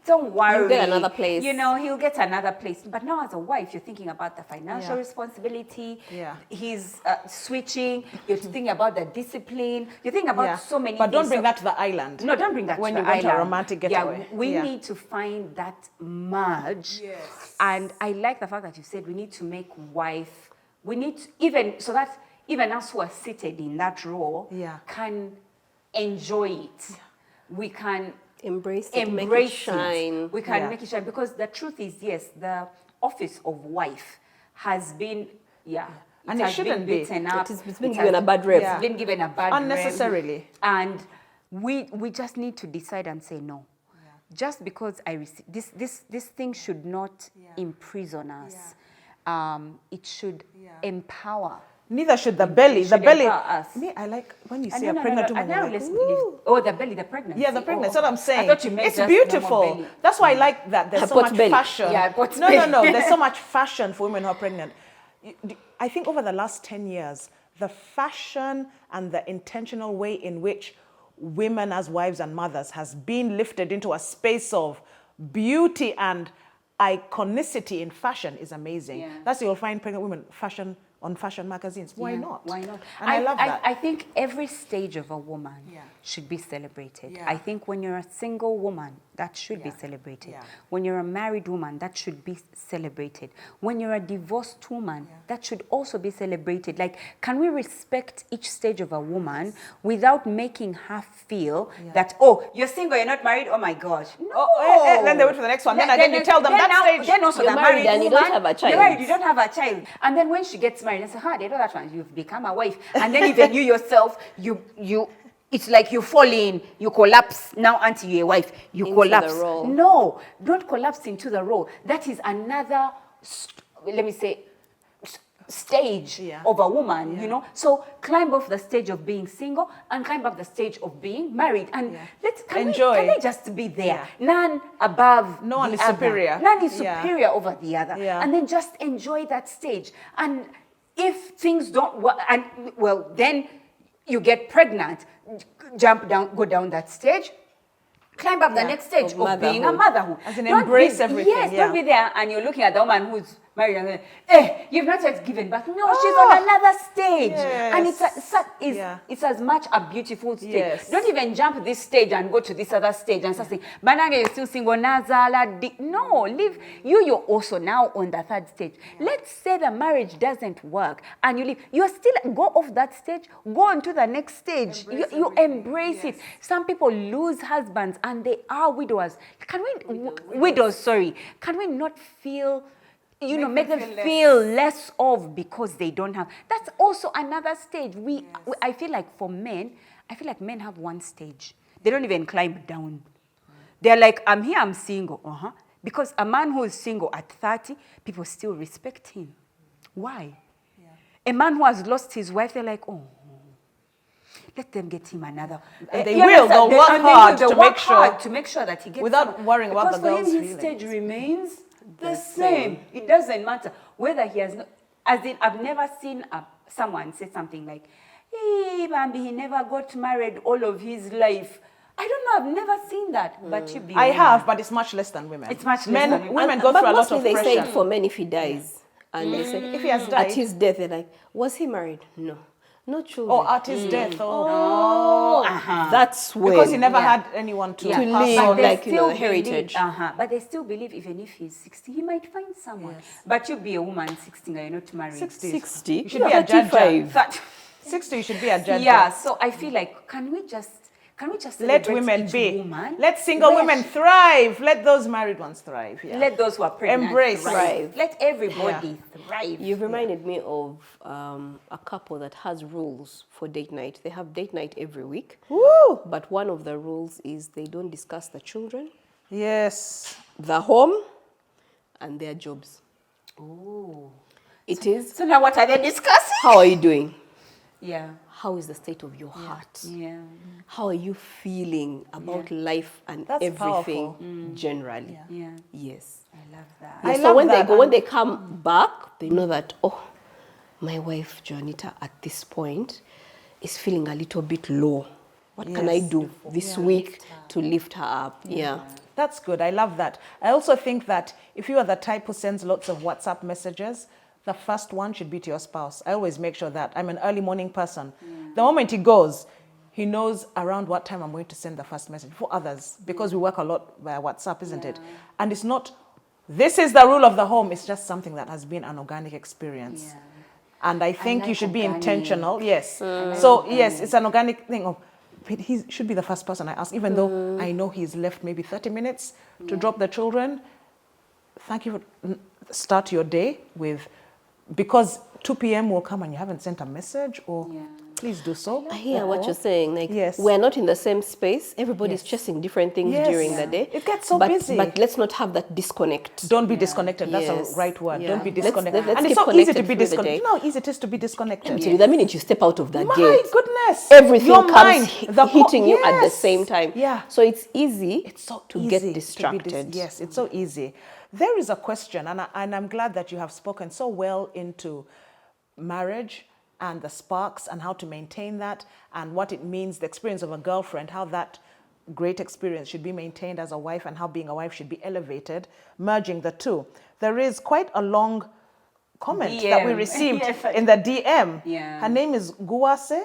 Don't worry. He'll get another place. You know, he'll get another place. But now as a wife, you're thinking about the financial responsibility. Yeah. He's switching. You're thinking about the discipline. You're thinking about so many But things. don't bring that to the island. No, don't bring that when to you the go island. to a romantic getaway. Yeah, we need to find that merge. Yes. And I like the fact that you said we need to make wife, we need to, even so that even us who are seated in that role can enjoy it. We can embrace it, make it shine. We can make it shine, because the truth is, yes, the office of wife has been, and it shouldn't be. Beaten up. It's been given a bad rep. It's been given a bad unnecessarily. rep. And we just need to decide and say no. Just because I receive this thing should not imprison us. It should empower. Neither should the belly. The belly. Us. Me, I like when you see a pregnant woman. The belly, the pregnancy. Yeah, the pregnancy. That's what I'm saying. I thought you meant it's just beautiful. That's why I like that. There's so much fashion. Yeah, no. There's so much fashion for women who are pregnant. I think over the last 10 years, the fashion and the intentional way in which women as wives and mothers has been lifted into a space of beauty and iconicity in fashion is amazing. Yeah. That's why you'll find pregnant women on fashion magazines. Why not? Why not? And I love that. I think every stage of a woman should be celebrated. I think when you're a single woman, that should be celebrated. When you're a married woman, that should be celebrated. When you're a divorced woman, that should also be celebrated. Like, can we respect each stage of a woman without making her feel that, oh, you're single, you're not married, oh my gosh. No. Then they wait for the next one. Then again, you tell them that stage. Then also you're the married and woman, you don't have a child. You're married, you don't have a child. And then when she gets married, they say, they know that one, you've become a wife. And then even you yourself, it's like you fall in, you collapse now until you're a wife. You into collapse. The role. No, don't collapse into the role. That is another, let me say, stage of a woman, you know. So climb off the stage of being single and climb up the stage of being married. And can they just be there? None above no one is other. superior. None is superior over the other. Yeah. And then just enjoy that stage. And if things don't work, then you get pregnant, jump down, go down that stage, climb up the next stage of being a motherhood. As in embrace everything. Yes, don't be there and you're looking at the woman who's married and saying, you've not yet given birth. No, she's on another stage. Yes. And it's as much a beautiful stage. Yes. Don't even jump this stage and go to this other stage and start saying, Bananga, you're still single, Nazala. No, leave. You're also now on the third stage. Let's say the marriage doesn't work and you leave. You're still, go off that stage, go on to the next stage. You embrace it. Some people lose husbands and they are widowers. Can we not feel, make them feel less of because they don't have. That's also another stage. I feel like for men, men have one stage. They don't even climb down. They're like, I'm here, I'm single. Because a man who is single at 30, people still respect him. Why? A man who has lost his wife, they're like, oh, let them get him another. They'll work hard to make sure that he gets without worrying about the girl's feelings. His stage remains the same. It doesn't matter whether he has. As in, I've never seen someone say something like, "Hey, Bambi, he never got married all of his life." I don't know. I've never seen that. But I have, but it's much less than women. It's much less than women. Women go through a lot of pressure. They say it for men if he dies, and they say if he has died at his death, they're like, was he married? No children. Or at his death. That's when. Because he never had anyone to leave, on. like, heritage. But they still believe even if he's 60, he might find someone. Yes. But you be a woman 60 and you're not married. 60. You should be a judge. 60, you should be a judge. Yeah, so I feel like, can we just let women be. Woman? Let single women thrive. Let those married ones thrive. Yeah. Let those who are pregnant embrace. Thrive. Let everybody thrive. You've reminded me of a couple that has rules for date night. They have date night every week. Woo! But one of the rules is they don't discuss the children. Yes. The home and their jobs. Oh. It is. So now what are they discussing? How are you doing? Yeah. How is the state of your heart? Yeah. How are you feeling about life and That's everything generally? Yeah. Yes. I love that. Yeah, so when they come back, they know that, my wife Juanita at this point is feeling a little bit low. What can I do this week to lift her up? Yeah. That's good. I love that. I also think that if you are the type who sends lots of WhatsApp messages, the first one should be to your spouse. I always make sure that. I'm an early morning person. The moment he goes, he knows around what time I'm going to send the first message for others, because we work a lot via WhatsApp, isn't it? And it's not, this is the rule of the home. It's just something that has been an organic experience. Yeah. And I think you should be intentional. Yes. So yes, it's an organic thing of, he should be the first person I ask, even though I know he's left maybe 30 minutes to drop the children. Thank you for, start your day with, because 2 p.m. will come and you haven't sent a message, or please do so. I hear what you're saying. Like, we're not in the same space. Everybody's chasing different things during the day. It gets so busy. But let's not have that disconnect. Don't be disconnected. That's a right word. Don't be disconnected. And it's so easy to be disconnected. You know how easy it is to be disconnected. The minute you step out of that gate, my goodness, everything comes hitting you at the same time. Yeah. So it's easy to get distracted. Yes, it's so easy. There is a question, and I'm glad that you have spoken so well into marriage and the sparks and how to maintain that and what it means, the experience of a girlfriend, how that great experience should be maintained as a wife and how being a wife should be elevated, merging the two. There is quite a long comment that we received in the DM. Her name is Guase.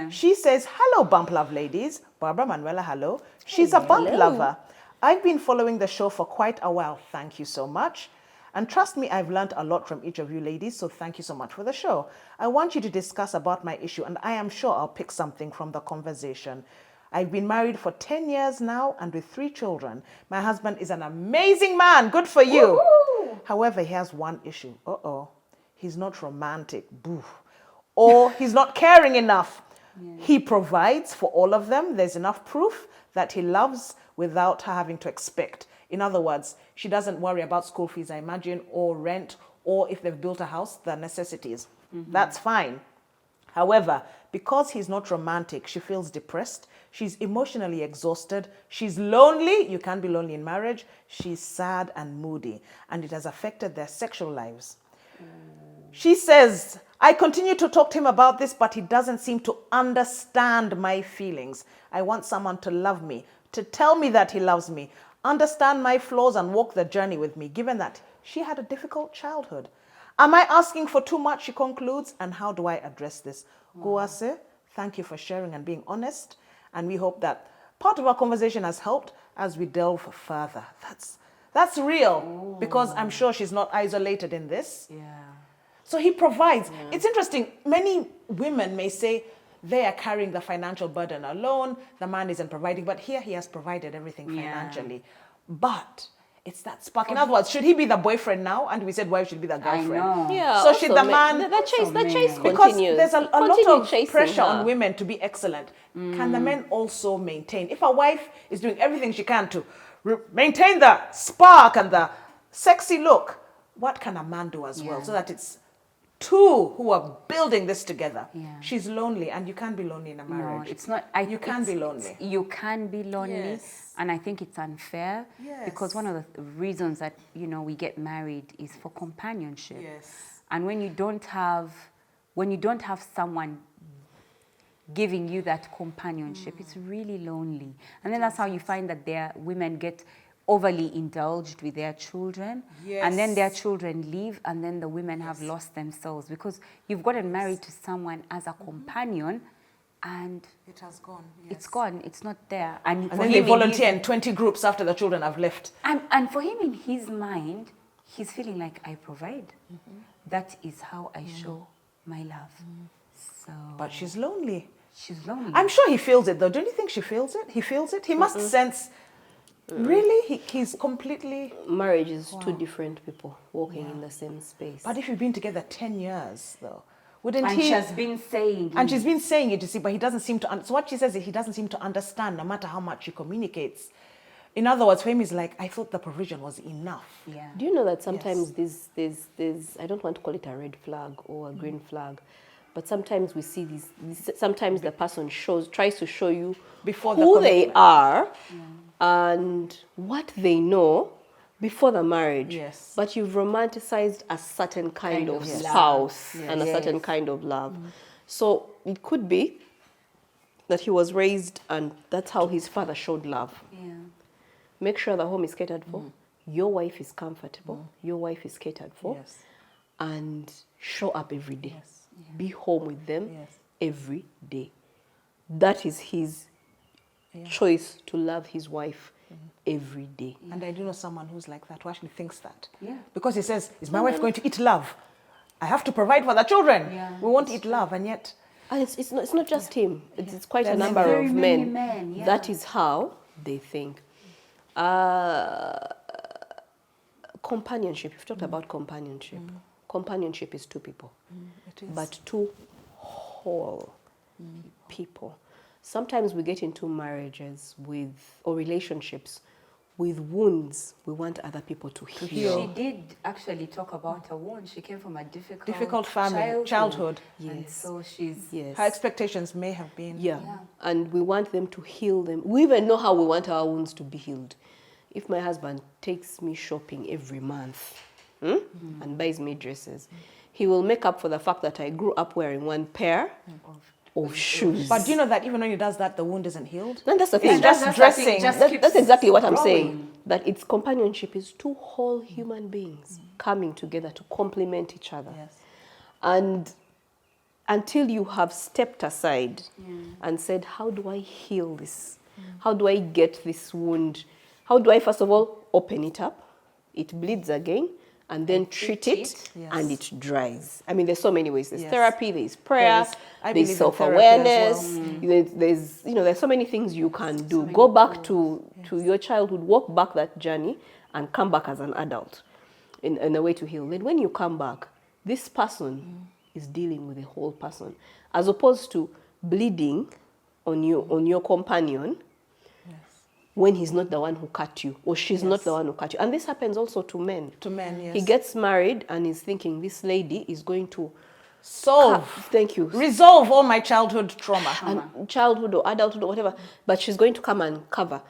She says, hello, Bump Love ladies. Barbara Manuela, hello. She's a bump lover. I've been following the show for quite a while. Thank you so much. And trust me, I've learned a lot from each of you ladies, so thank you so much for the show. I want you to discuss about my issue, and I am sure I'll pick something from the conversation. I've been married for 10 years now and with 3 children. My husband is an amazing man. Good for you. Woo-hoo! However, he has one issue. He's not romantic. Boo. Or he's not caring enough. He provides for all of them. There's enough proof that he loves without her having to expect. In other words, she doesn't worry about school fees, I imagine, or rent, or if they've built a house, the necessities. That's fine. However, because he's not romantic, she feels depressed. She's emotionally exhausted. She's lonely. You can't be lonely in marriage. She's sad and moody, and it has affected their sexual lives. She says, I continue to talk to him about this, but he doesn't seem to understand my feelings. I want someone to love me, to tell me that he loves me, understand my flaws and walk the journey with me, given that she had a difficult childhood. Am I asking for too much, she concludes, and how do I address this? Guase, thank you for sharing and being honest, and we hope that part of our conversation has helped as we delve further. That's real, because I'm sure she's not isolated in this. So he provides. It's interesting, many women may say they are carrying the financial burden alone, the man isn't providing, but here he has provided everything financially. But it's that spark. In other words, should he be the boyfriend now? And we said wife should be the girlfriend. I know. Yeah, so should the man... That chase continues. Because there's a lot of pressure on women to be excellent. Can the men also maintain? If a wife is doing everything she can to maintain the spark and the sexy look, what can a man do as well? So that it's two who are building this together. She's lonely, and you can't be lonely in a marriage. No, it's not. You can be lonely. You can be lonely, and I think it's unfair because one of the reasons that we get married is for companionship. And when you don't have someone giving you that companionship, it's really lonely. And then that's how you find that women get overly indulged with their children, and then their children leave, and then the women have lost themselves because you've gotten married to someone as a companion, and it has gone. It's gone. It's not there. And then they volunteer in 20 groups after the children have left. And for him, in his mind, he's feeling like I provide. That is how I show my love. So, but she's lonely. She's lonely. I'm sure he feels it, though. Don't you think she feels it? He feels it. He must sense. Really? He's completely... Marriage is two different people walking in the same space. But if you've been together 10 years, though, wouldn't he... And she's been saying... And she's been saying it, you see, but he doesn't seem to... So what she says is he doesn't seem to understand, no matter how much she communicates. In other words, for him, he's like, I thought the provision was enough. Do you know that sometimes there's... I don't want to call it a red flag or a green flag, but sometimes we see these... Sometimes the person tries to show you before who they are... and what they know before the marriage. But you've romanticized a certain kind of spouse and a certain kind of love. So it could be that he was raised and that's how his father showed love. Yeah. Make sure the home is catered for. Your wife is comfortable. Your wife is catered for. Yes. And show up every day. Yes. Be home with them Yes. every day. That is his choice to love his wife every day. And I do know someone who's like that, who actually thinks that. Yeah. Because he says, is my wife going to eat love? I have to provide for the children. Yeah. We won't eat love, and yet... And it's not just him. It's quite a There's number very of many men. men, yeah. That is how they think. Companionship. You've talked about companionship. Companionship is two people. It is. But two whole people. Sometimes we get into marriages or relationships with wounds we want other people to heal. She did actually talk about a wound. She came from a difficult family, childhood. And Yes. so she's... Yes. Her expectations may have been... Yeah. And we want them to heal them. We even know how we want our wounds to be healed. If my husband takes me shopping every month and buys me dresses, he will make up for the fact that I grew up wearing one pair of shoes. But do you know that even when he does that, the wound isn't healed? And that's the thing. It's just dressing. That's exactly what I'm growing. saying. That it's companionship is two whole human beings coming together to complement each other. Yes. And until you have stepped aside and said, how do I heal this? How do I get this wound? How do I, first of all, open it up? It bleeds again. And then treat it, and it dries. I mean, there's so many ways. There's therapy, there's prayer, there's self-awareness. There's so many things you can do. Go back to your childhood, walk back that journey, and come back as an adult in a way to heal. Then when you come back, this person is dealing with the whole person, as opposed to bleeding on your companion. When he's not the one who cut you, or she's not the one who cut you. And this happens also to men. To men, yes. He gets married and is thinking, this lady is going to resolve all my childhood trauma. And childhood or adulthood or whatever, but she's going to come and cover.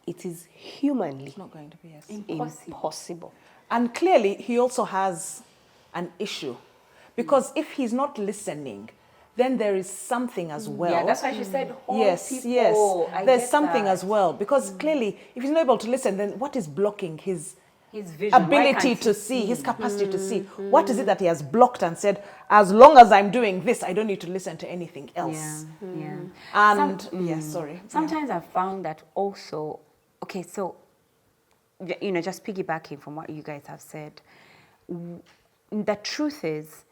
It is humanly It's not going to be, yes. impossible. And clearly, he also has an issue. Because if he's not listening, then there is something as well. Yeah, that's why she said whole people. Yes. There's something as well. Because clearly, if he's not able to listen, then what is blocking his vision, ability to see, his capacity to see? What is it that he has blocked and said, as long as I'm doing this, I don't need to listen to anything else? Yeah. And, Sometimes I've found that also, okay, so, just piggybacking from what you guys have said, the truth is,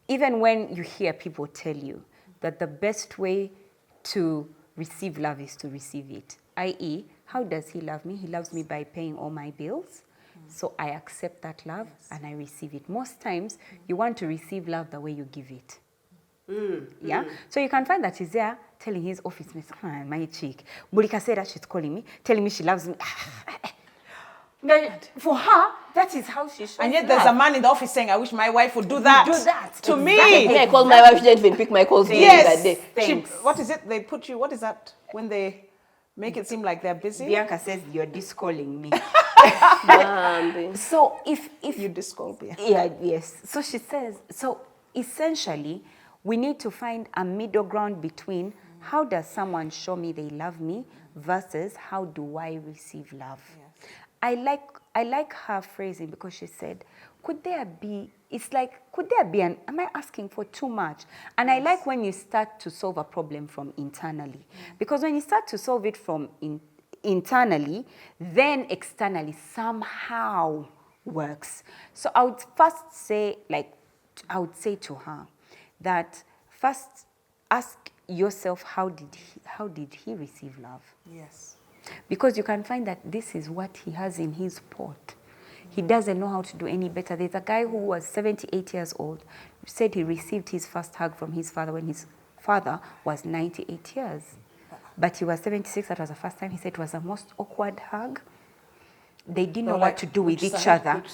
even when you hear people tell you that the best way to receive love is to receive it, i.e., how does he love me? He loves me by paying all my bills. So I accept that love and I receive it. Most times, you want to receive love the way you give it. Yeah? So you can find that he's there telling his office mates, my chick, Mulika said that she's calling me, telling me she loves me. For her, that is how she shows. And yet there's a man in the office saying, I wish my wife would do that. To me. Exactly. I called my wife, she didn't even pick my calls that day. What is it? They put you, what is that? When they make it seem like they're busy? Bianca says, you're discalling me. So if you discall me. Yeah, yes. So she says, so essentially, we need to find a middle ground between how does someone show me they love me versus how do I receive love. Yes. I like her phrasing because she said, could there be am I asking for too much? And I like when you start to solve a problem from internally. Because when you start to solve it from internally, then externally somehow works. So I would first say, to her that first ask yourself, how did he receive love? Yes. Because you can find that this is what he has in his pot. He doesn't know how to do any better. There's a guy who was 78 years old, who said he received his first hug from his father when his father was 98 years. But he was 76, that was the first time. He said it was the most awkward hug. They didn't know what to do with each other.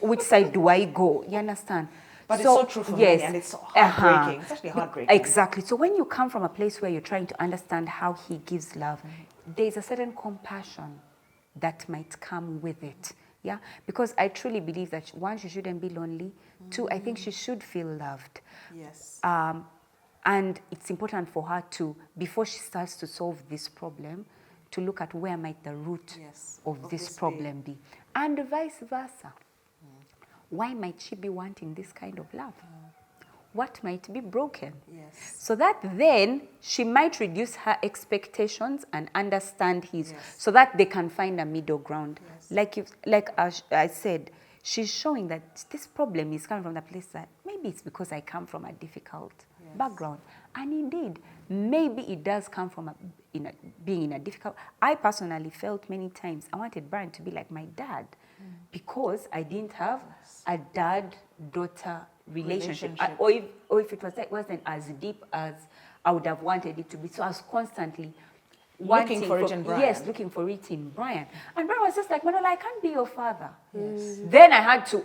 Which side do I go? You understand? But it's so true for me, and it's so heartbreaking. It's actually heartbreaking. Exactly. So when you come from a place where you're trying to understand how he gives love, there's a certain compassion that might come with it. Yeah? Because I truly believe that one, she shouldn't be lonely. Two, I think she should feel loved. Yes. And it's important for her to, before she starts to solve this problem, to look at where might the root of this problem be. And vice versa. Why might she be wanting this kind of love? What might be broken? So that then she might reduce her expectations and understand his, so that they can find a middle ground. Like I said, she's showing that this problem is coming from the place that maybe it's because I come from a difficult background. And indeed, maybe it does come from being in a difficult... I personally felt many times I wanted Brian to be like my dad because I didn't have a dad-daughter relationship. Or if it wasn't as deep as I would have wanted it to be. So I was constantly looking for it in Brian. Yes, looking for it in Brian. And Brian was just like, Manuela, I can't be your father. Then I had to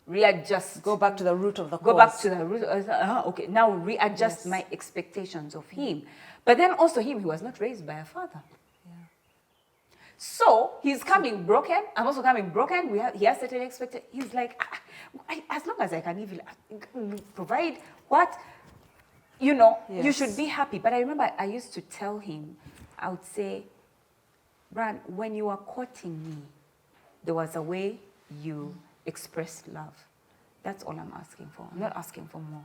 readjust. Go back to the root of the cause. Go back to the root. Okay, now readjust my expectations of him. But then also he was not raised by a father. So he's coming broken. I'm also coming broken. He has certain expectations. He's like, as long as I can even provide what, you should be happy. But I remember I used to tell him, I would say, Brian, when you were courting me, there was a way you expressed love. That's all I'm asking for. I'm not asking for more.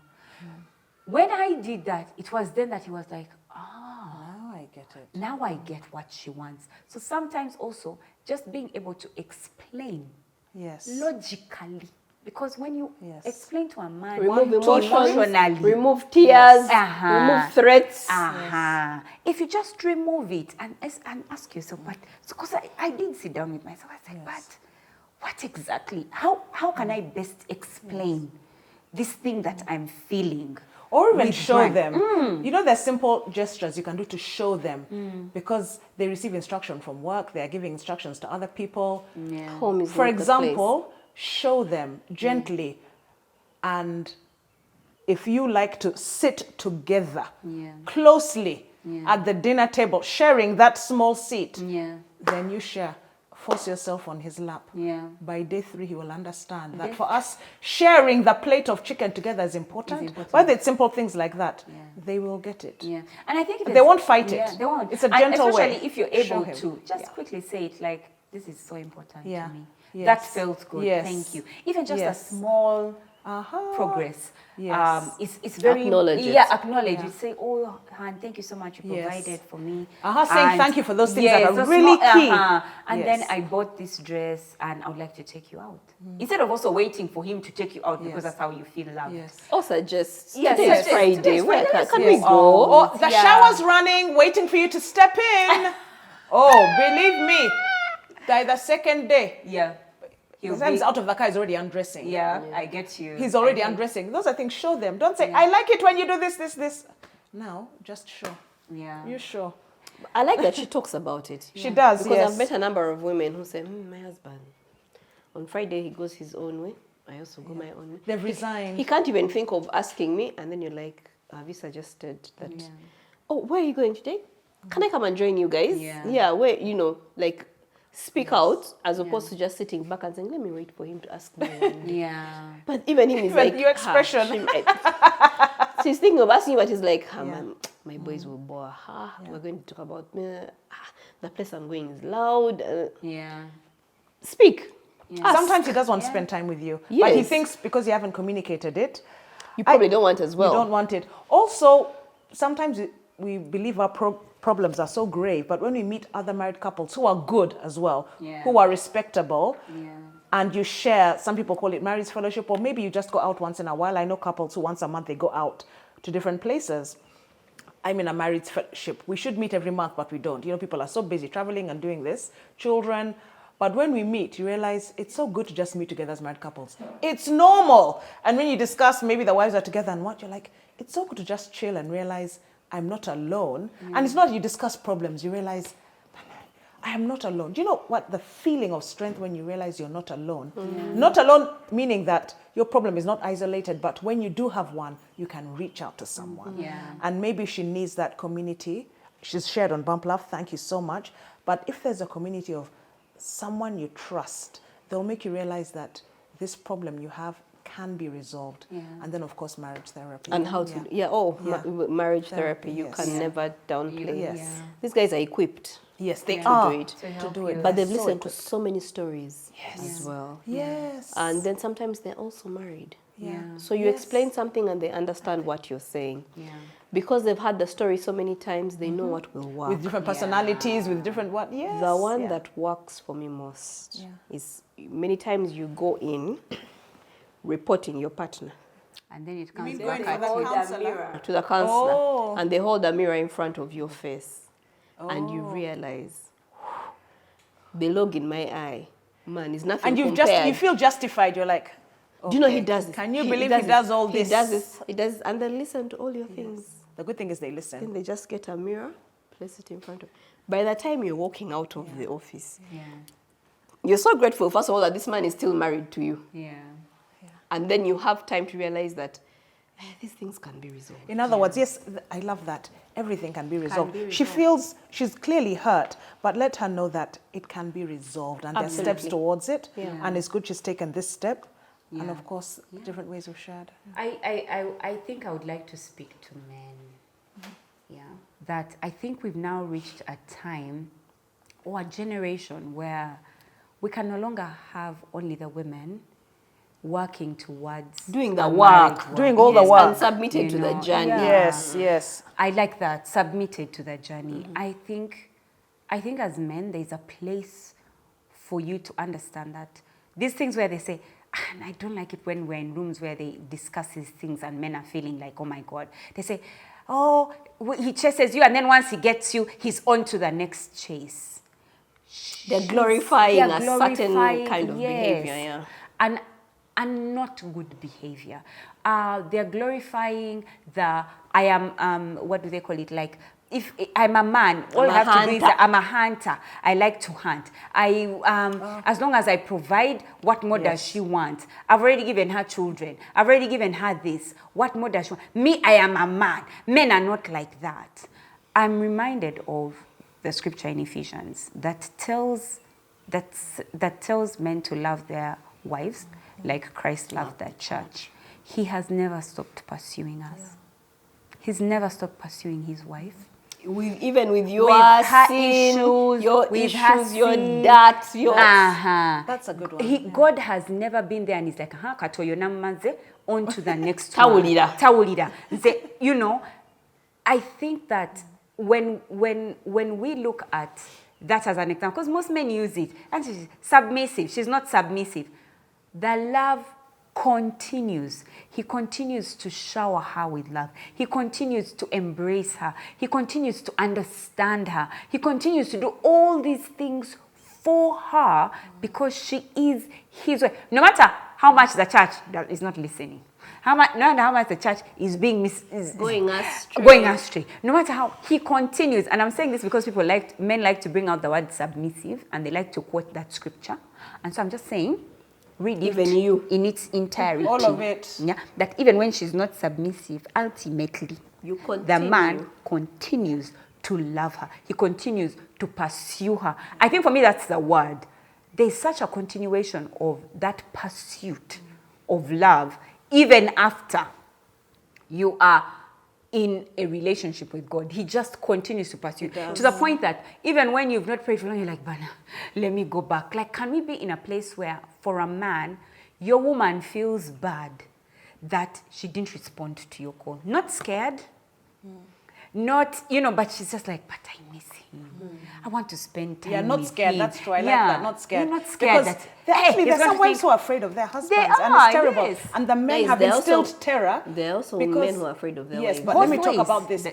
When I did that, it was then that he was like, now I get it. Now I get what she wants. So sometimes also just being able to explain logically. Because when you explain to a man, remove emotions, emotionally, remove tears, remove threats. If you just remove it and ask yourself, but because I did sit down with myself, I said, but what exactly? How can I best explain this thing that I'm feeling? Or even show them. There's simple gestures you can do to show them because they receive instruction from work, they are giving instructions to other people. Home is For example, show them gently, and if you like to sit together closely at the dinner table, sharing that small seat, then you share. Force yourself on his lap. By day 3, he will understand that for us, sharing the plate of chicken together is important. Whether it's simple things like that, they will get it. And I think they won't fight it. They won't. It's a gentle way. Especially if you're able to just quickly say it like, this is so important to me. That felt good. Thank you. Even just a small progress. It's very acknowledge it. Acknowledge. You say, oh, Han, thank you so much. You provided for me. Saying thank you for those things that are really key. And then I bought this dress and I would like to take you out. Instead of also waiting for him to take you out because that's how you feel loved. Also just, today's Friday. Where can we go? Or the shower's running, waiting for you to step in. Oh, believe me, by the second day. He's out of the car, he's already undressing. I get you. He's already undressing. Those are things, show them. Don't say, I like it when you do this. Now, just show. You show. I like that she talks about it. She does, because I've met a number of women who say, my husband, on Friday he goes his own way. I also go my own way. They've resigned. He can't even think of asking me. And then you're like, have you suggested that, oh, where are you going today? Can I come and join you guys? Where, speak out as opposed to just sitting back and saying, let me wait for him to ask me. But even him is like, your expression. She's thinking of asking you, but he's like, man, my boys will bore. We're going to talk about me. The place I'm going is loud. Speak. Sometimes he does want to spend time with you. But he thinks because you haven't communicated it, you probably don't want as well. You don't want it. Also, sometimes we believe our problems are so grave, but when we meet other married couples who are good as well, who are respectable, and you share, some people call it marriage fellowship, or maybe you just go out once in a while. I know couples who once a month they go out to different places. I'm in a marriage fellowship. We should meet every month, but we don't. People are so busy traveling and doing this, children. But when we meet, you realize it's so good to just meet together as married couples. It's normal. And when you discuss, maybe the wives are together and what, you're like, it's so good to just chill and realize I'm not alone. And it's not you discuss problems, you realize, I am not alone. Do you know what the feeling of strength when you realize you're not alone? Not alone meaning that your problem is not isolated, but when you do have one, you can reach out to someone. And maybe she needs that community. She's shared on Bump Love, thank you so much. But if there's a community of someone you trust, they'll make you realize that this problem you have can be resolved. And then, of course, marriage therapy. And how to, marriage therapy, you can never downplay. Yes. These guys are equipped. Yes, they to are. do it. To do it. But they've listened to so many stories as well. Yes. And then sometimes they're also married. Yeah. So you explain something and they understand what you're saying. Yeah. Because they've had the story so many times, they know what will work. With different personalities, with different what? Yes. The one that works for me most is many times you go in reporting your partner. And then it comes back to the counselor. And they hold a mirror in front of your face. And you realize, the log in my eye, man, is nothing And you feel justified. You're like, do you know he does this? Can you believe he does all this? He does this. He does, and they listen to all your things. The good thing is they listen. Then they just get a mirror, place it in front of. By the time you're walking out of the office, you're so grateful, first of all, that this man is still married to you. And then you have time to realize that these things can be resolved. In other words, yes, I love that. Everything can be resolved. She feels she's clearly hurt, but let her know that it can be resolved and there's steps towards it. And it's good she's taken this step. And of course, different ways we've shared. I think I would like to speak to men. That I think we've now reached a time or a generation where we can no longer have only the women working towards doing the work, doing all the work, and submitted to the journey. Yes. I like that, submitted to the journey. I think as men, there's a place for you to understand that these things where they say, and I don't like it when we're in rooms where they discuss these things and men are feeling like, oh my God. They say, oh, he chases you, and then once he gets you, he's on to the next chase. They're glorifying a certain kind of behavior, and not good behavior. They're glorifying the, I am, what do they call it? Like, if I'm a man, all I have to do is I'm a hunter. I like to hunt. As long as I provide, what more does she want? I've already given her children. I've already given her this. What more does she want? Me, I am a man. Men are not like that. I'm reminded of the scripture in Ephesians that tells men to love their wives like Christ loved the church. He has never stopped pursuing us. He's never stopped pursuing his wife. Even with your sin, your issues, your dirt, your... That's a good one. God has never been there and he's like, katoyo namaze, on to the next one. Tawulira. You know, I think that when we look at that as an example, because most men use it, and she's submissive, she's not submissive. The love continues. He continues to shower her with love. He continues to embrace her. He continues to understand her. He continues to do all these things for her because she is his wife. No matter how much the church is not listening, no matter how much the church is going astray. No matter how he continues, and I'm saying this because men like to bring out the word submissive and they like to quote that scripture. And so I'm just saying, read even you in its entirety. All of it. Yeah. That even when she's not submissive, ultimately, the man continues to love her. He continues to pursue her. I think for me, that's the word. There's such a continuation of that pursuit of love, even after you are in a relationship with God. He just continues to pursue to the point that even when you've not prayed for long, you're like, Bana, let me go back. Like, can we be in a place where for a man, your woman feels bad that she didn't respond to your call? Not scared, not, but she's just like, but I miss him. I want to spend time with him. Not scared. That's true. I like that. Not scared. You're not scared. Because there's some wives who are afraid of their husbands, and it's terrible. Yes. And the men have instilled terror. There are also men who are afraid of their wives. Yes, but let me talk about this.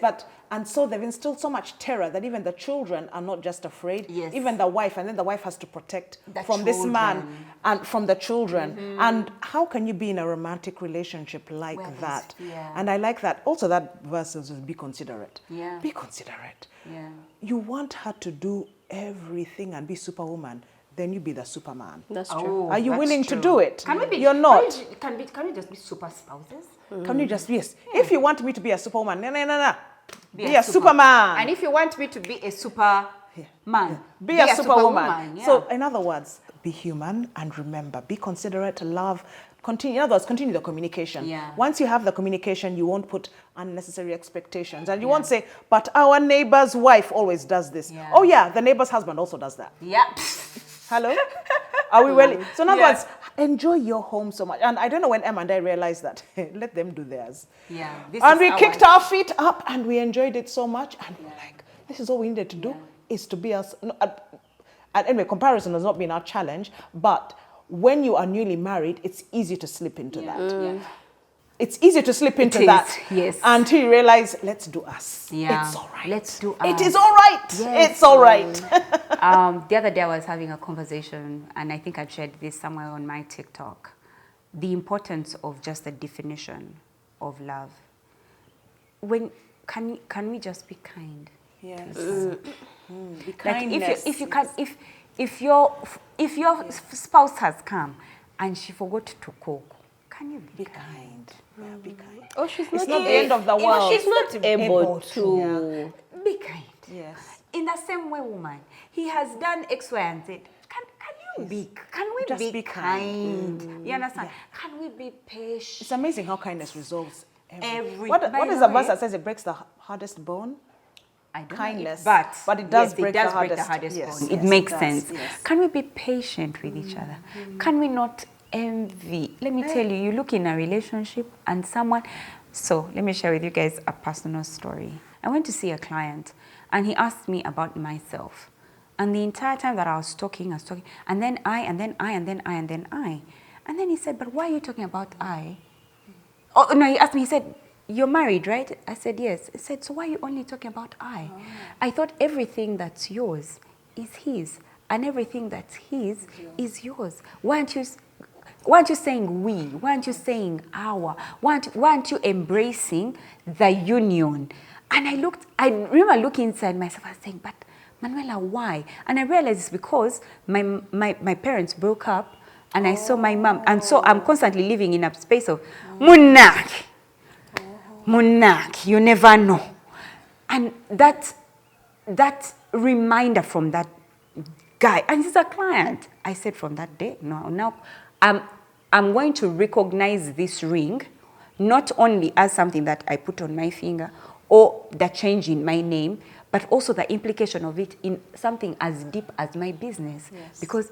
And so they've instilled so much terror that even the children are not just afraid. Yes. Even the wife, and then the wife has to protect this man and from the children. And how can you be in a romantic relationship like that? And I like that. Also, that verse is be considerate. Yeah. Be considerate. Yeah. You want her to do everything and be superwoman, then you be the superman. That's true. Are you willing to do it? Can we be? You're not. Can we just be super spouses? Can you just, yes. If you want me to be a superwoman, no. Be a superman. And if you want me to be a superman, be a superwoman. So in other words, be human and remember, be considerate, love, continue. In other words, continue the communication. Yeah. Once you have the communication, you won't put unnecessary expectations, and you won't say, "But our neighbor's wife always does this." Yeah. Oh yeah, the neighbor's husband also does that. Yeah. Hello? Are we really? So in other words, enjoy your home so much. And I don't know when Emma and I realized that. Let them do theirs. Yeah. And we kicked our feet up and we enjoyed it so much. And we were like, this is all we needed to do is to be us. No, and anyway, comparison has not been our challenge. But when you are newly married, it's easy to slip into that. Yeah. It's easy to slip into that. Yes. Until you realize, let's do us. Yeah. It's all right. Let's do It us. is all right. Yes. It's all right. The other day I was having a conversation, and I think I shared this somewhere on my TikTok. The importance of just the definition of love. Can we just be kind? Yes. Be Like kindness. if your spouse has come and she forgot to cook, can you be kind? Yeah, be kind. Oh, she's It's not the end of the world. She's not able to. Be kind. Yes. In the same way, woman, he has done X, Y, and Z. Can we Just be be kind? kind. You understand? Can we be patient? It's amazing how kindness resolves Every- What by is the the verse way- that says it breaks the hardest bone? I don't know Kindness. if- But it does yes, break it does the break the hardest- hardest yes, bone. yes, It makes it does, sense. yes. Can we be patient with each other? Can we not envy? Let me tell you, you look in a relationship and someone... So let me share with you guys a personal story. I went to see a client and he asked me about myself. And the entire time that I was talking, and then I, and then I, and then I, and then I. And then he said, but why are you talking about I? Oh, no, he asked me, he said, you're married, right? I said, yes. He said, so why are you only talking about I? Oh. I thought everything that's yours is his, and everything that's his is yours. Why aren't you saying we? Why aren't you saying our? Why aren't you embracing the union? And I remember looking inside myself and saying, but Manuela, why? And I realized it's because my parents broke up, and I saw my mom, and so I'm constantly living in a space of Munak, you never know. And that reminder from that guy, and he's a client, I said from that day, now I'm going to recognize this ring, not only as something that I put on my finger or the change in my name, but also the implication of it in something as deep as my business. Yes. Because,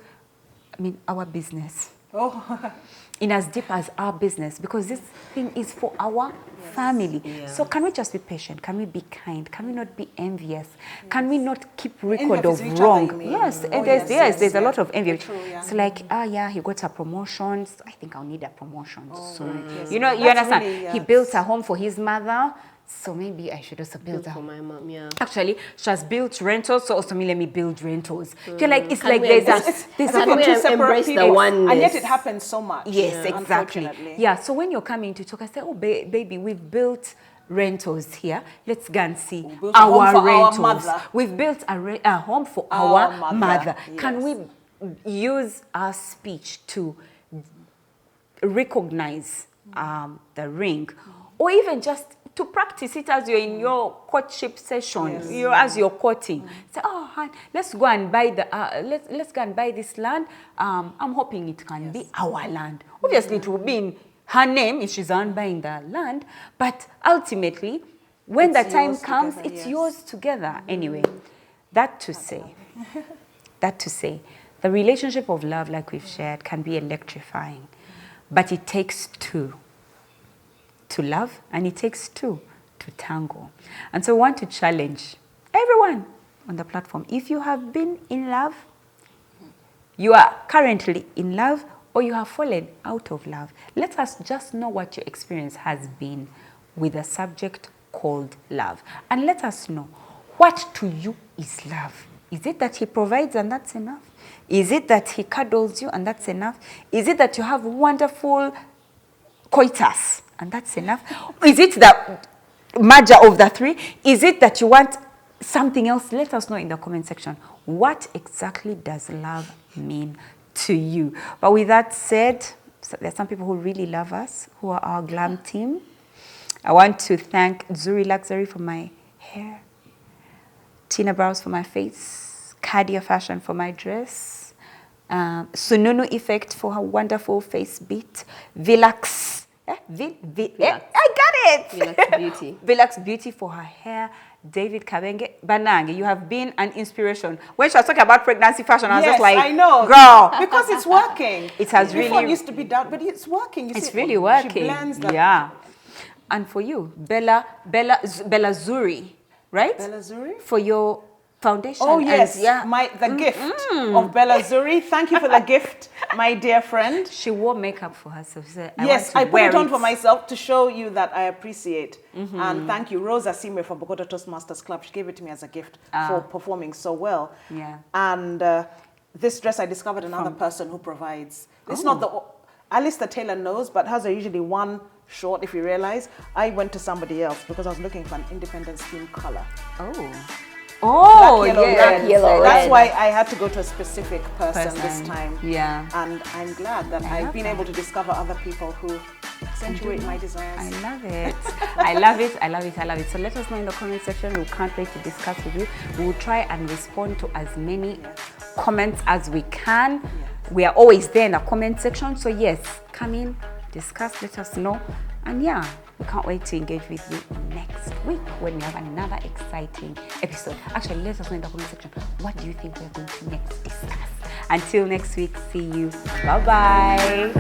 I mean, our business. Oh. In as deep as our business, because this thing is for our family. Yeah. So can we just be patient? Can we be kind? Can we not be envious? Yes. Can we not keep record of wrong? Yes, there's a lot of envy. True, yeah. It's like, he got a promotion. I think I'll need a promotion soon. Yes. You understand? Really, he built a home for his mother. So maybe I should also build for my mom. Yeah. Actually, she has built rentals, so also let me build rentals. You're like, it's like there's two separate people, and yet it happens so much. Yes, exactly. Yeah. So when you're coming to talk, I say, oh baby, we've built rentals here. Let's go and see our rentals. We've built a home for our mother. Yes. Can we use our speech to recognize the ring, or even just to practice it as you're in your courtship session, as you're courting. Say, oh, let's go and buy let's go and buy this land. I'm hoping it can be our land. Obviously, it will be in her name if she's on buying the land, but ultimately, when the time comes, it's yours together. Anyway, that to say, the relationship of love, like we've shared, can be electrifying, but it takes two to love, and it takes two to tango. And so I want to challenge everyone on the platform. If you have been in love, you are currently in love, or you have fallen out of love, let us just know what your experience has been with a subject called love. And let us know, what to you is love? Is it that he provides and that's enough? Is it that he cuddles you and that's enough? Is it that you have wonderful coitus and that's enough? Is it the merger of the three? Is it that you want something else? Let us know in the comment section. What exactly does love mean to you? But with that said, there are some people who really love us, who are our GLAM team. I want to thank Zuri Luxury for my hair, Tina Brows for my face, Cadia Fashion for my dress, Sununu effect for her wonderful face beat. Viluxe. I got it. Viluxe Beauty. Viluxe Beauty for her hair. David Kabenge. Banange, you have been an inspiration. When she was talking about pregnancy fashion, I was just like, I know. Girl. Because it's working. It has Before really... it used to be doubt, but it's working. You it's see, really working. She blends that. Yeah. And for you, Bella Zuri, right? Bella Zuri? For your foundation. Oh, yes. And, yeah. The gift of Bella Zuri. Thank you for the gift, my dear friend. She wore makeup for herself. She said, I put it on for myself to show you that I appreciate. And thank you, Rosa Sime from Bogota Toastmasters Club. She gave it to me as a gift for performing so well. Yeah. And this dress, I discovered another person who provides. It's not the... Alice the tailor knows, but hers are usually one short, if you realize. I went to somebody else because I was looking for an independent theme color. Oh, Black, yellow, yeah. red. Yellow, That's red. why I had to go to a specific person this time. Yeah. And I'm glad that I've been able to discover other people who accentuate my desires. I love it. I love it. I love it. I love it. So let us know in the comment section. We can't wait to discuss with you. We will try and respond to as many comments as we can. We are always there in the comment section. So yes, come in, discuss, let us know. And yeah, we can't wait to engage with you next week when we have another exciting episode. Actually, let us know in the comment section. What do you think we're going to next discuss? Until next week, see you. Bye-bye.